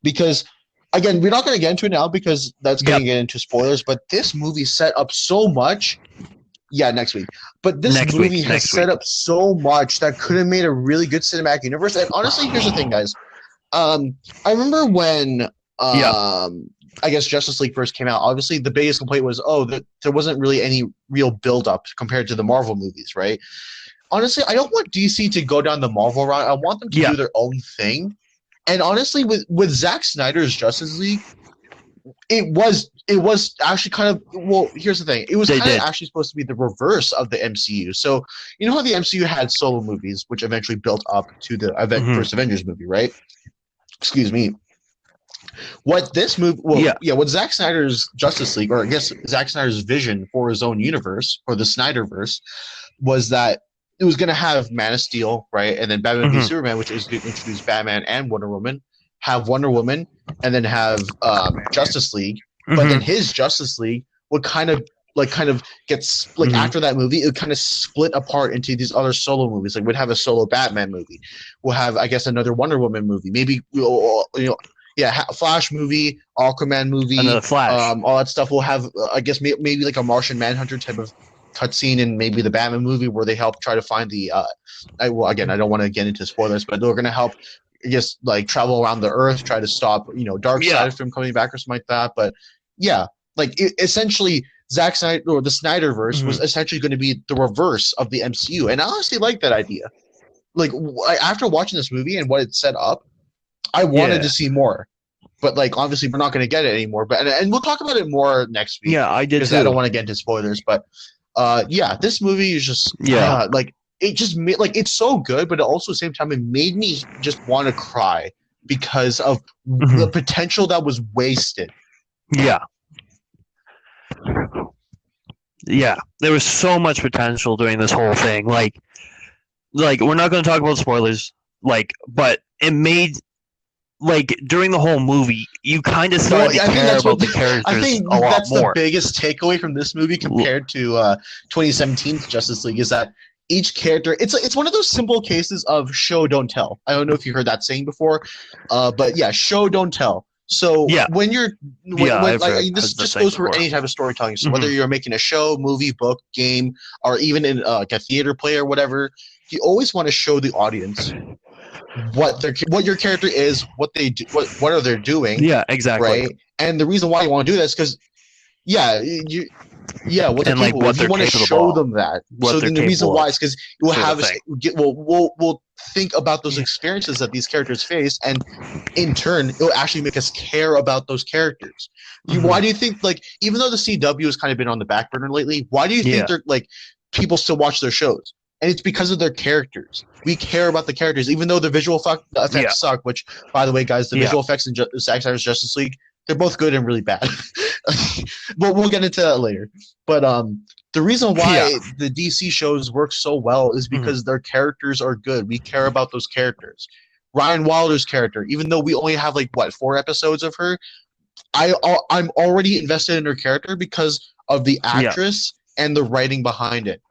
Because, again, we're not going to get into it now because that's going to get into spoilers, but this movie set up so much. Yeah, next week. But this movie has set up so much that could have made a really good cinematic universe. And honestly, here's the thing, guys. I remember when I guess Justice League first came out, obviously the biggest complaint was, that there wasn't really any real build-up compared to the Marvel movies, right? Honestly, I don't want DC to go down the Marvel route. I want them to do their own thing. And honestly, with Zack Snyder's Justice League, it was actually kind of, well, here's the thing. It was actually supposed to be the reverse of the MCU. So, you know how the MCU had solo movies, which eventually built up to the first Avengers movie, right? Excuse me. What this movie, what Zack Snyder's Justice League, or I guess Zack Snyder's vision for his own universe, or the Snyderverse, was that it was going to have Man of Steel, right? And then Batman v Superman, which is going to introduce Batman and Wonder Woman, have Wonder Woman, and then have Justice League. But then his Justice League would kind of gets like after that movie, it would kind of split apart into these other solo movies. Like we'd have a solo Batman movie, we'll have I guess another Wonder Woman movie, maybe Flash movie, Aquaman movie, another Flash, all that stuff. We'll have I guess maybe like a Martian Manhunter type of cutscene in maybe the Batman movie where they help try to find the. Again, I don't want to get into spoilers, but they're going to help. I guess like travel around the Earth, try to stop Darkseid from coming back or something like that. But yeah, like essentially. Zack Snyder or the Snyderverse was essentially going to be the reverse of the MCU, and I honestly like that idea. Like after watching this movie and what it set up, I wanted to see more, but like obviously we're not going to get it anymore. But and we'll talk about it more next week. Yeah, I did because I don't want to get into spoilers. But this movie is just like it just made like it's so good, but also at the same time it made me just want to cry because of the potential that was wasted. Yeah. Yeah, there was so much potential during this whole thing. Like we're not going to talk about spoilers. But it made during the whole movie, you kind of started to care about the characters a lot more. I think that's the biggest takeaway from this movie compared to 2017's Justice League is that each character it's one of those simple cases of show don't tell. I don't know if you heard that saying before, but yeah, show don't tell. So when this just goes for any type of storytelling. So whether you're making a show, movie, book, game, or even in a theater play or whatever, you always want to show the audience what your character is, what they do, what are they doing. Yeah, exactly. Right, and the reason why you want to do that is because what they're capable of. You want to show them that. So then the reason why is because we'll think about those experiences that these characters face, and in turn, it'll actually make us care about those characters. Why do you think, like, even though the CW has kind of been on the back burner lately, why do you think they're like people still watch their shows? And it's because of their characters. We care about the characters, even though the visual effects suck. Which, by the way, guys, the visual effects in Zack Snyder's Justice League, they're both good and really bad. But we'll get into that later. But the reason why the DC shows work so well is because their characters are good. We care about those characters. Ryan Wilder's character, even though we only have 4 episodes of her, I'm already invested in her character because of the actress and the writing behind it.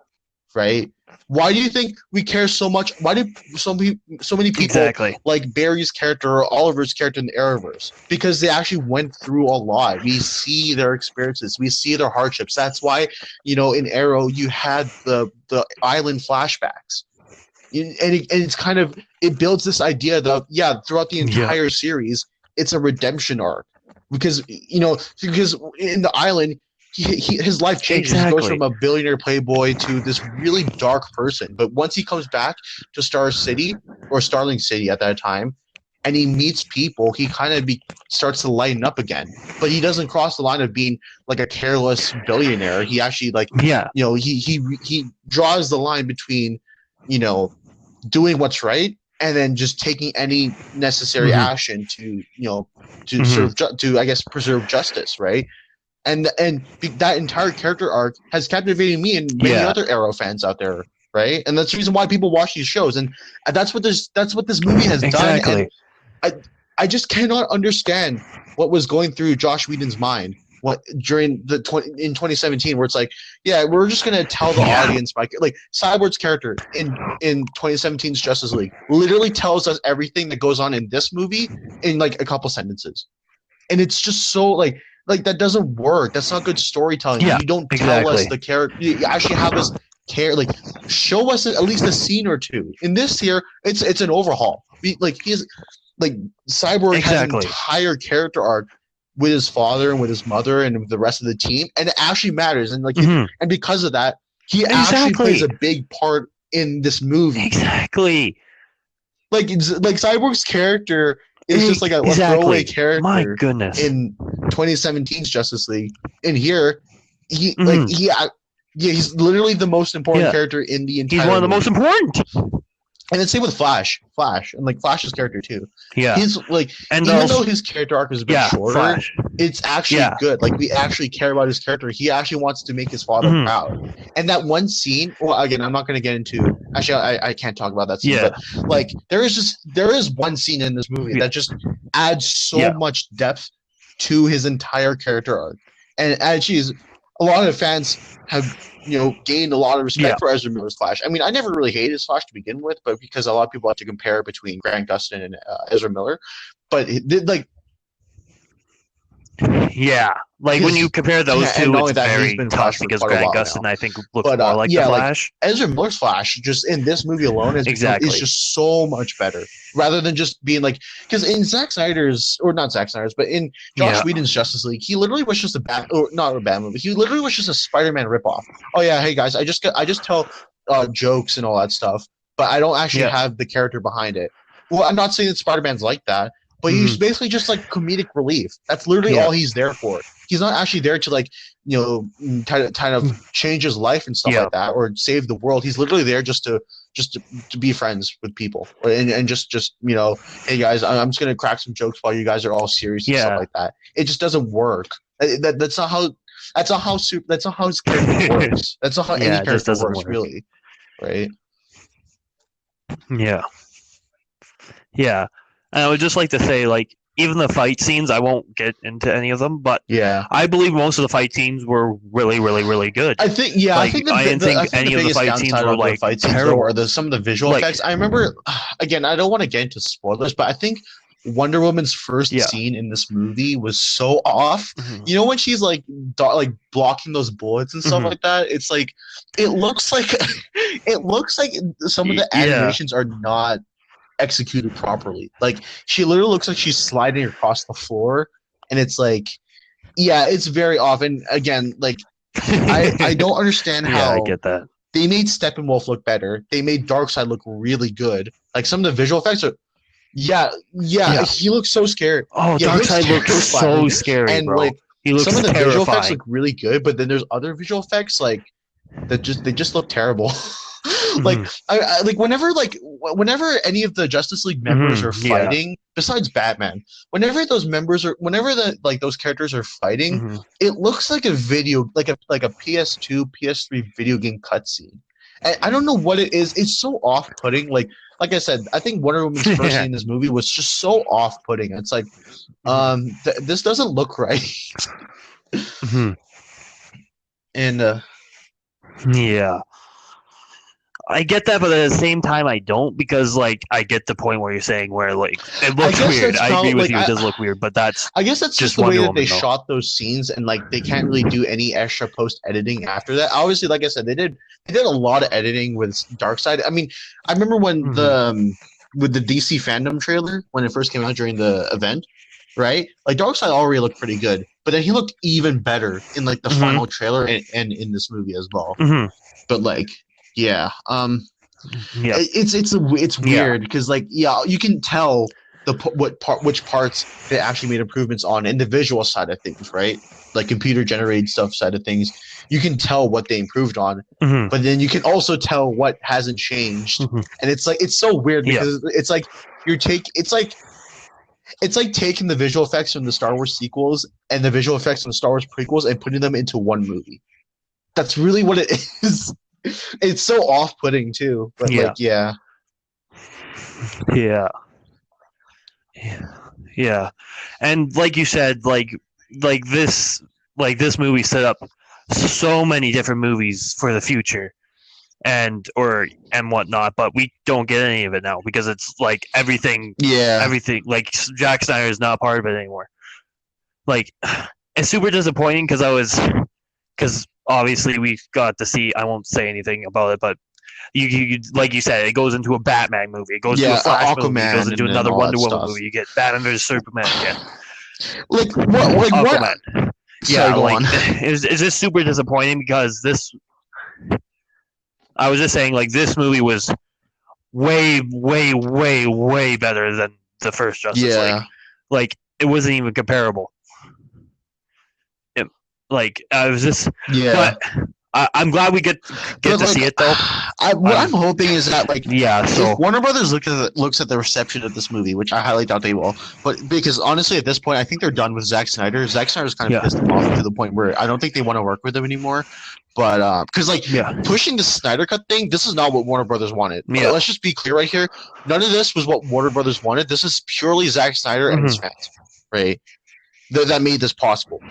Right? Why do you think we care so much? Why do so many people like Barry's character or Oliver's character in the Arrowverse? Because they actually went through a lot. We see their experiences. We see their hardships. That's why, in Arrow, you had the island flashbacks. And it's kind of, it builds this idea that, throughout the entire series, it's a redemption arc. Because in the island, his life changes. He goes from a billionaire playboy to this really dark person. But once he comes back to Star City or Starling City at that time, and he meets people, he kind of starts to lighten up again. But he doesn't cross the line of being like a careless billionaire. He actually he draws the line between doing what's right and then just taking any necessary action to serve to I guess preserve justice, right? And that entire character arc has captivated me and many other Arrow fans out there, right? And that's the reason why people watch these shows, and that's what this movie has done. And I just cannot understand what was going through Joss Whedon's mind during in 2017, where it's like, we're just gonna tell the audience like Cyborg's character in 2017's Justice League literally tells us everything that goes on in this movie in like a couple sentences, and it's just so like that doesn't work. That's not good storytelling. You don't tell us the character. You actually have us care. Like, show us at least a scene or two. In this here, it's an overhaul. Cyborg has an entire character arc with his father and with his mother and with the rest of the team, and it actually matters. And and because of that, he actually plays a big part in this movie. Exactly. Like Cyborg's character. It's just like a throwaway character. My goodness. In 2017's Justice League, and here he's literally the most important character in the entire. He's one of the most important. And then same with Flash, and like Flash's character too. Yeah, he's like, and even though his character arc is a bit shorter, Flash. It's actually good. Like we actually care about his character. He actually wants to make his father proud. And that one scene, well, again, I'm not going to get into. Actually, I can't talk about that scene. But like there is one scene in this movie that just adds so much depth to his entire character arc, and actually, a lot of fans have gained a lot of respect for Ezra Miller's Flash. I mean, I never really hated his Flash to begin with, but because a lot of people like to compare between Grant Gustin and Ezra Miller, but like, when you compare those two, it's very tough because Grant Gustin, I think, looks more like the Flash. Like, Ezra Miller's Flash, just in this movie alone, is just so much better. Rather than just being like, because in Zack Snyder's, or not Zack Snyder's, but in Joss Whedon's Justice League, he literally was just not a Batman, but he literally was just a Spider-Man ripoff. Oh yeah, hey guys, I just tell jokes and all that stuff, but I don't actually have the character behind it. Well, I'm not saying that Spider-Man's like that. But he's basically just like comedic relief. That's literally all he's there for. He's not actually there to like, kind of change his life and stuff like that, or save the world. He's literally there just to be friends with people, and just hey guys, I'm just gonna crack some jokes while you guys are all serious and stuff like that. It just doesn't work. That's not how his character works. That's not how any character works, really, right? Yeah. And I would just like to say, like, even the fight scenes, I won't get into any of them, but I believe most of the fight scenes were really, really, really good. I think, I didn't think any of the fight scenes were like terrible. Or some of the visual effects. I remember, again, I don't want to get into spoilers, but I think Wonder Woman's first scene in this movie was so off. You know when she's like blocking those bullets and stuff like that? It's like it looks like some of the animations are not executed properly. Like she literally looks like she's sliding across the floor, and it's like, it's very off. And again, like I don't understand how I get that. They made Steppenwolf look better. They made Darkseid look really good. Like some of the visual effects are he looks so scary. Oh, Darkseid looks so scary, and bro. Like he looks some of the visual effects look really good, but then there's other visual effects like that they just look terrible. Like I like whenever any of the Justice League members are fighting, besides Batman, whenever those characters are fighting, it looks like a video, like a PS2, PS3 video game cutscene. And I don't know what it is. It's so off-putting. Like I said, I think Wonder Woman's first scene in this movie was just so off-putting. It's like, this doesn't look right. And I get that, but at the same time, I don't, because like I get the point where you're saying where like it looks weird. I agree with you; it does look weird, but I guess that's just the way that they shot those scenes, and like they can't really do any extra post editing after that. Obviously, like I said, they did a lot of editing with Darkseid. I mean, I remember when with the DC fandom trailer when it first came out during the event, right? Like Darkseid already looked pretty good, but then he looked even better in like the final trailer and in this movie as well. But like. It's weird because like you can tell which parts they actually made improvements on in the visual side of things, right? Like computer generated stuff side of things, you can tell what they improved on, but then you can also tell what hasn't changed, and it's like it's so weird because it's like it's like taking the visual effects from the Star Wars sequels and the visual effects from the Star Wars prequels and putting them into one movie. That's really what it is. It's so off-putting too, but and like you said, like this movie set up so many different movies for the future and whatnot, but we don't get any of it now because it's like everything like Zack Snyder is not part of it anymore. Like it's super disappointing because obviously we got to see, I won't say anything about it, but you like you said, it goes into a Batman movie, it goes to a Flash movie, it goes into another Wonder Woman movie, you get Batman vs Superman again. Like what Aquaman. It's just super disappointing because I was just saying, like, this movie was way, way, way, way better than the first Justice League. Like, it wasn't even comparable. I was just... But I'm glad we get to see it though. I'm hoping is that so if Warner Brothers looks at the reception of this movie, which I highly doubt they will, but because honestly at this point I think they're done with Zack Snyder. Zack Snyder's kind of pissed them off to the point where I don't think they want to work with him anymore. But because pushing the Snyder Cut thing, this is not what Warner Brothers wanted. Let's just be clear right here. None of this was what Warner Brothers wanted. This is purely Zack Snyder and his fans, right? That made this possible.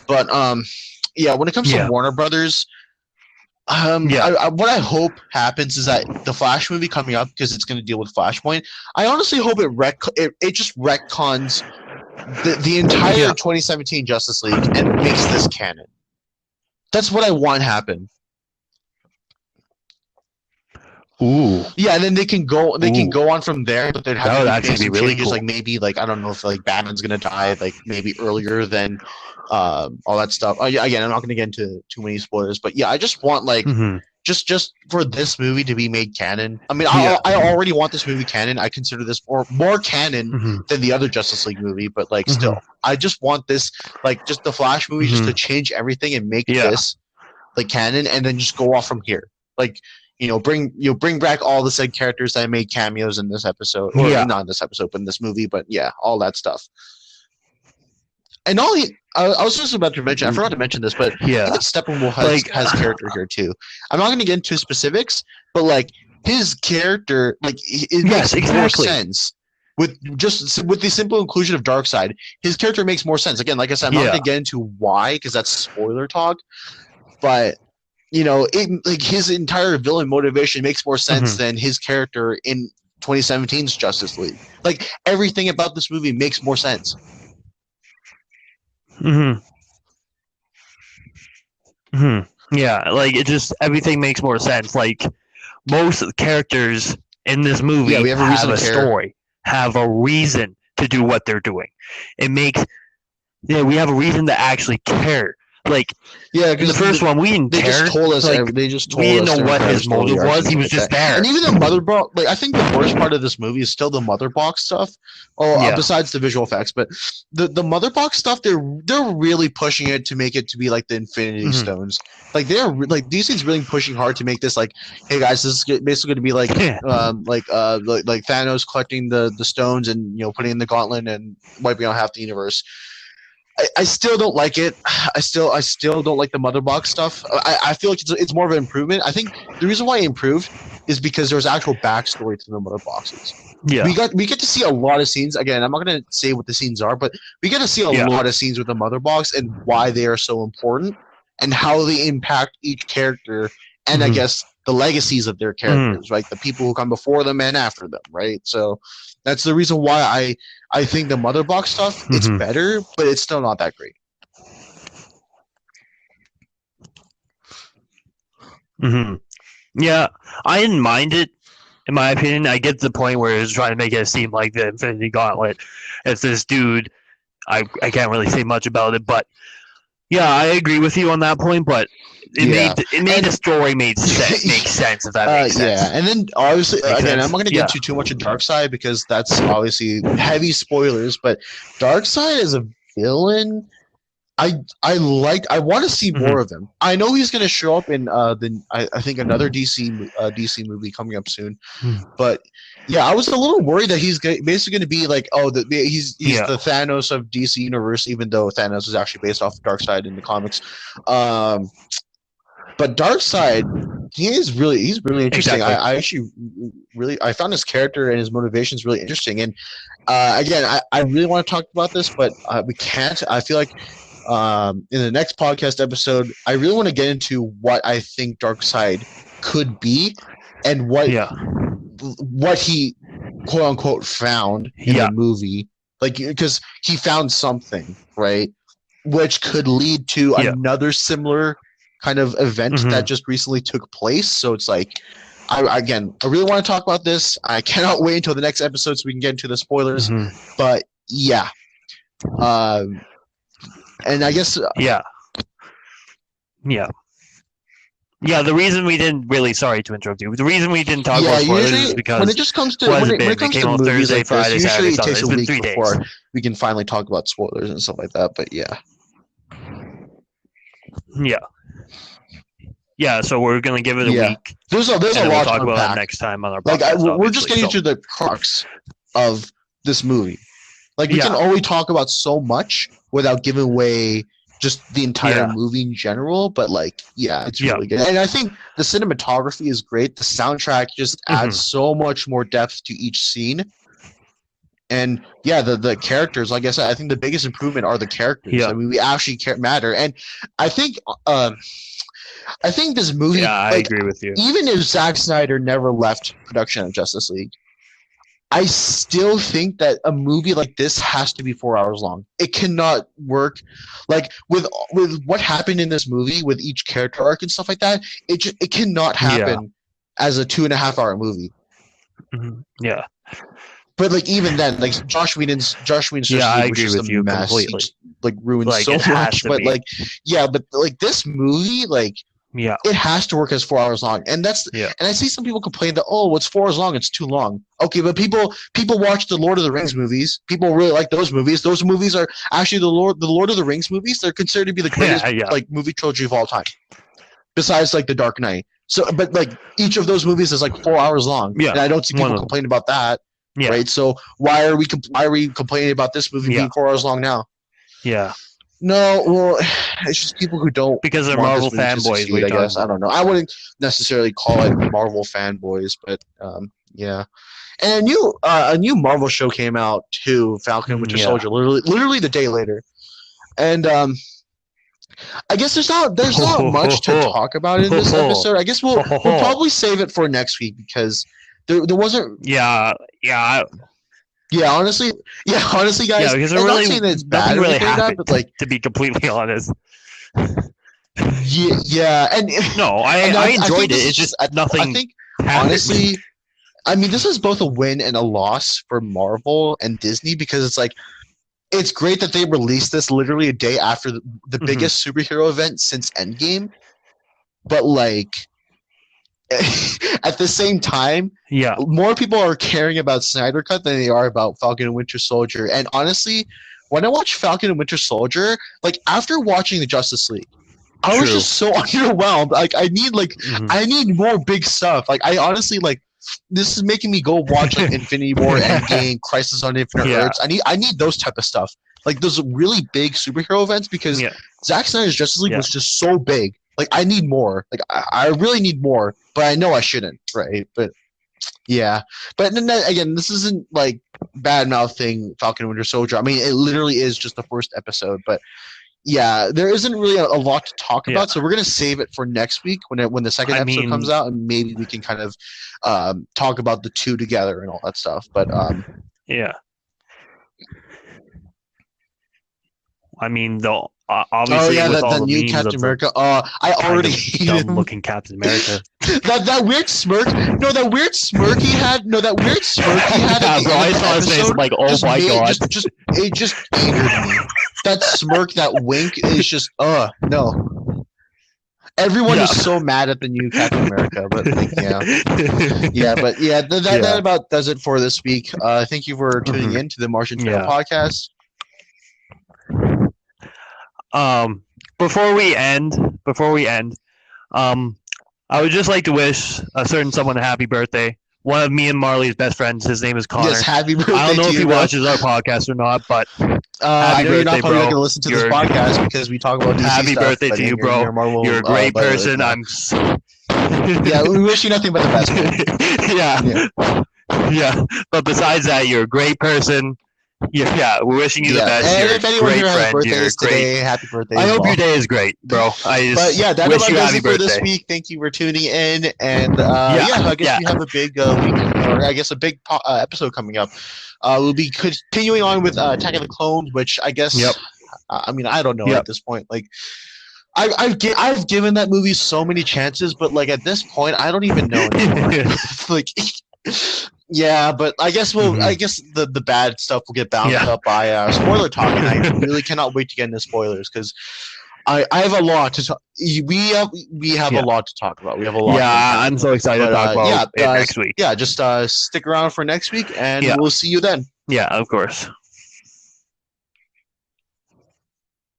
But when it comes to Warner Brothers. What I hope happens is that the Flash movie coming up, because it's going to deal with Flashpoint, I honestly hope it just retcons the entire 2017 Justice League and makes this canon. That's what I want happen. Ooh. Yeah, and then they can go on from there, but they'd have to actually be really cool. Like maybe I don't know if Batman's gonna die maybe earlier than all that stuff. Again, I'm not gonna get into too many spoilers, but I just want just for this movie to be made canon. I mean, I already want this movie canon. I consider this more canon than the other Justice League movie, but still, I just want this just the Flash movie just to change everything and make this canon, and then just go off from here. Bring back all the said characters that made cameos in this episode, or not in this episode, but in this movie. But all that stuff. And I was just about to mention. I forgot to mention this, but even Steppenwolf has character here too. I'm not going to get into specifics, but his character, it makes more sense with the simple inclusion of Darkseid. His character makes more sense. Again, like I said, I'm not going to get into why because that's spoiler talk, but. His entire villain motivation makes more sense than his character in 2017's Justice League. Everything about this movie makes more sense. Yeah, it just everything makes more sense. Most of the characters in this movie have a story, have a reason to do what they're doing. It makes we have a reason to actually care. In the first one, we didn't care. They just told us. We didn't know what his motive was. He was just there. And even the mother box. I think the worst part of this movie is still the mother box stuff. Besides the visual effects, but the mother box stuff, they're really pushing it to make it to be like the Infinity Stones. DC's really pushing hard to make this hey guys, this is basically going to be like Thanos collecting the stones and putting in the gauntlet and wiping out half the universe. I still don't like it. I still don't like the mother box stuff. I feel like it's more of an improvement. I think the reason why it improved is because there's actual backstory to the mother boxes. Yeah, we get to see a lot of scenes. Again, I'm not going to say what the scenes are, but we get to see a lot of scenes with the mother box and why they are so important and how they impact each character and I guess the legacies of their characters, right? The people who come before them and after them, right? So that's the reason why I think the mother box stuff it's better, but it's still not that great. Yeah, I didn't mind it. In my opinion, I get to the point where it's trying to make it seem like the Infinity Gauntlet. It's this dude. I can't really say much about it, but I agree with you on that point. But it made the story make sense, if that makes sense. Yeah, and then obviously again, I'm not going to get into too much of Darkseid because that's obviously heavy spoilers. But Darkseid is a villain. I want to see more of him. I know he's going to show up in I think another DC movie coming up soon, but I was a little worried that he's basically going to be he's the Thanos of DC Universe, even though Thanos is actually based off of Darkseid in the comics. But Darkseid, he's really interesting. Exactly. I actually I found his character and his motivations really interesting. And again, I really want to talk about this, but we can't. I feel like in the next podcast episode, I really want to get into what I think Darkseid could be and what he quote unquote found in the movie. Because he found something, right? Which could lead to another similar kind of event that just recently took place. So it's I really want to talk about this. I cannot wait until the next episode so we can get into the spoilers. But and I guess the reason we didn't really sorry to interrupt you. The reason we didn't talk about spoilers is because when it just comes to when it comes to movies Thursday, Friday, usually it takes a week before we can finally talk about spoilers and stuff like that. But Yeah, so we're gonna give it a week. There's a lot we'll talk to about unpack. that next time on our podcast. We're just getting to the crux of this movie. Like, we can only talk about so much without giving away just the entire movie in general. But like, it's really good. And I think the cinematography is great. The soundtrack just adds so much more depth to each scene. And the characters, like I said, I think the biggest improvement are the characters. Yeah. I mean, we actually matter. And I think this movie. Yeah, I agree with you. Even if Zack Snyder never left production of Justice League, I still think that a movie like this has to be 4 hours long. It cannot work, like with what happened in this movie with each character arc and stuff like that. It cannot happen as a 2.5 hour movie. Mm-hmm. Yeah. But like, even then, like Josh Whedon's I agree with you completely. Like ruined so much. But but this movie, like, it has to work as 4 hours long. And that's and I see some people complain that, oh, it's 4 hours long, it's too long. Okay, but people watch the Lord of the Rings movies. People really like those movies. Those movies are actually the Lord of the Rings movies. They're considered to be the greatest like movie trilogy of all time, besides like The Dark Knight. So, but like each of those movies is like 4 hours long. Yeah, and I don't see people complain about that. Yeah. Right. So why are we complaining about this movie being 4 hours long now? Yeah. No, well, it's just people who don't, because they're Marvel fanboys. I guess I don't know. I wouldn't necessarily call it Marvel fanboys, but yeah. And a new Marvel show came out too, Falcon and Winter Soldier, literally the day later. And I guess there's not much to talk about in this episode. I guess we'll probably save it for next week, because there wasn't. Yeah, honestly, guys. Yeah, because I'm not saying that it's bad really happened, but like, to be completely honest. Yeah, and no, I enjoyed it. It's just nothing. I think honestly, I mean, this is both a win and a loss for Marvel and Disney, because it's like, it's great that they released this literally a day after the biggest superhero event since Endgame, but like, at the same time, more people are caring about Snyder Cut than they are about Falcon and Winter Soldier. And honestly, when I watched Falcon and Winter Soldier, like after watching the Justice League, I was just so underwhelmed. Like, I need more big stuff. Like, I honestly, like, this is making me go watch like Infinity War, Endgame, Crisis on Infinite Earths. I need those type of stuff, like those really big superhero events, because Zack Snyder's Justice League was just so big. Like, I need more. Like, I really need more, but I know I shouldn't, right? But yeah. But then again, this isn't like bad mouthing Falcon and Winter Soldier. I mean, it literally is just the first episode, but yeah, there isn't really a lot to talk about. So we're gonna save it for next week when the second episode comes out, and maybe we can kind of talk about the two together and all that stuff. But I mean, obviously, the new Captain America. I already dumb looking Captain America. that weird smirk. No, that weird smirk he had. I saw his face. Like, oh my god! It just angered me. That smirk, that wink is just no. Everyone is so mad at the new Captain America, but like, that about does it for this week. Thank you for tuning in to the Martian podcast. Before we end, I would just like to wish a certain someone a happy birthday. One of me and Marley's best friends. His name is Connor. Yes, happy birthday! I don't know if he watches our podcast or not, but I know you're not probably going to listen to this podcast because we talk about DC happy stuff, birthday to you, bro. You're a great person. Yeah, we wish you nothing but the best. Yeah. But besides that, you're a great person. Yeah, we're wishing you the best. And you're if anyone here has birthdays today, happy birthday. I hope your day is great, bro. That wish you happy birthday for this week. Thank you for tuning in, and I guess we have a big week, or I guess a big episode coming up. We'll be continuing on with Attack of the Clones, which I guess. I mean, I don't know at this point. Like, I've given that movie so many chances, but like at this point, I don't even know anymore. Like. Yeah, but I guess I guess the bad stuff will get bounced up by spoiler talk, and I really cannot wait to get into spoilers, because I have a lot to talk. We have a lot to talk about. We have a lot. Yeah, I'm so excited to talk about it next week. Yeah, just stick around for next week, and we'll see you then. Yeah, of course.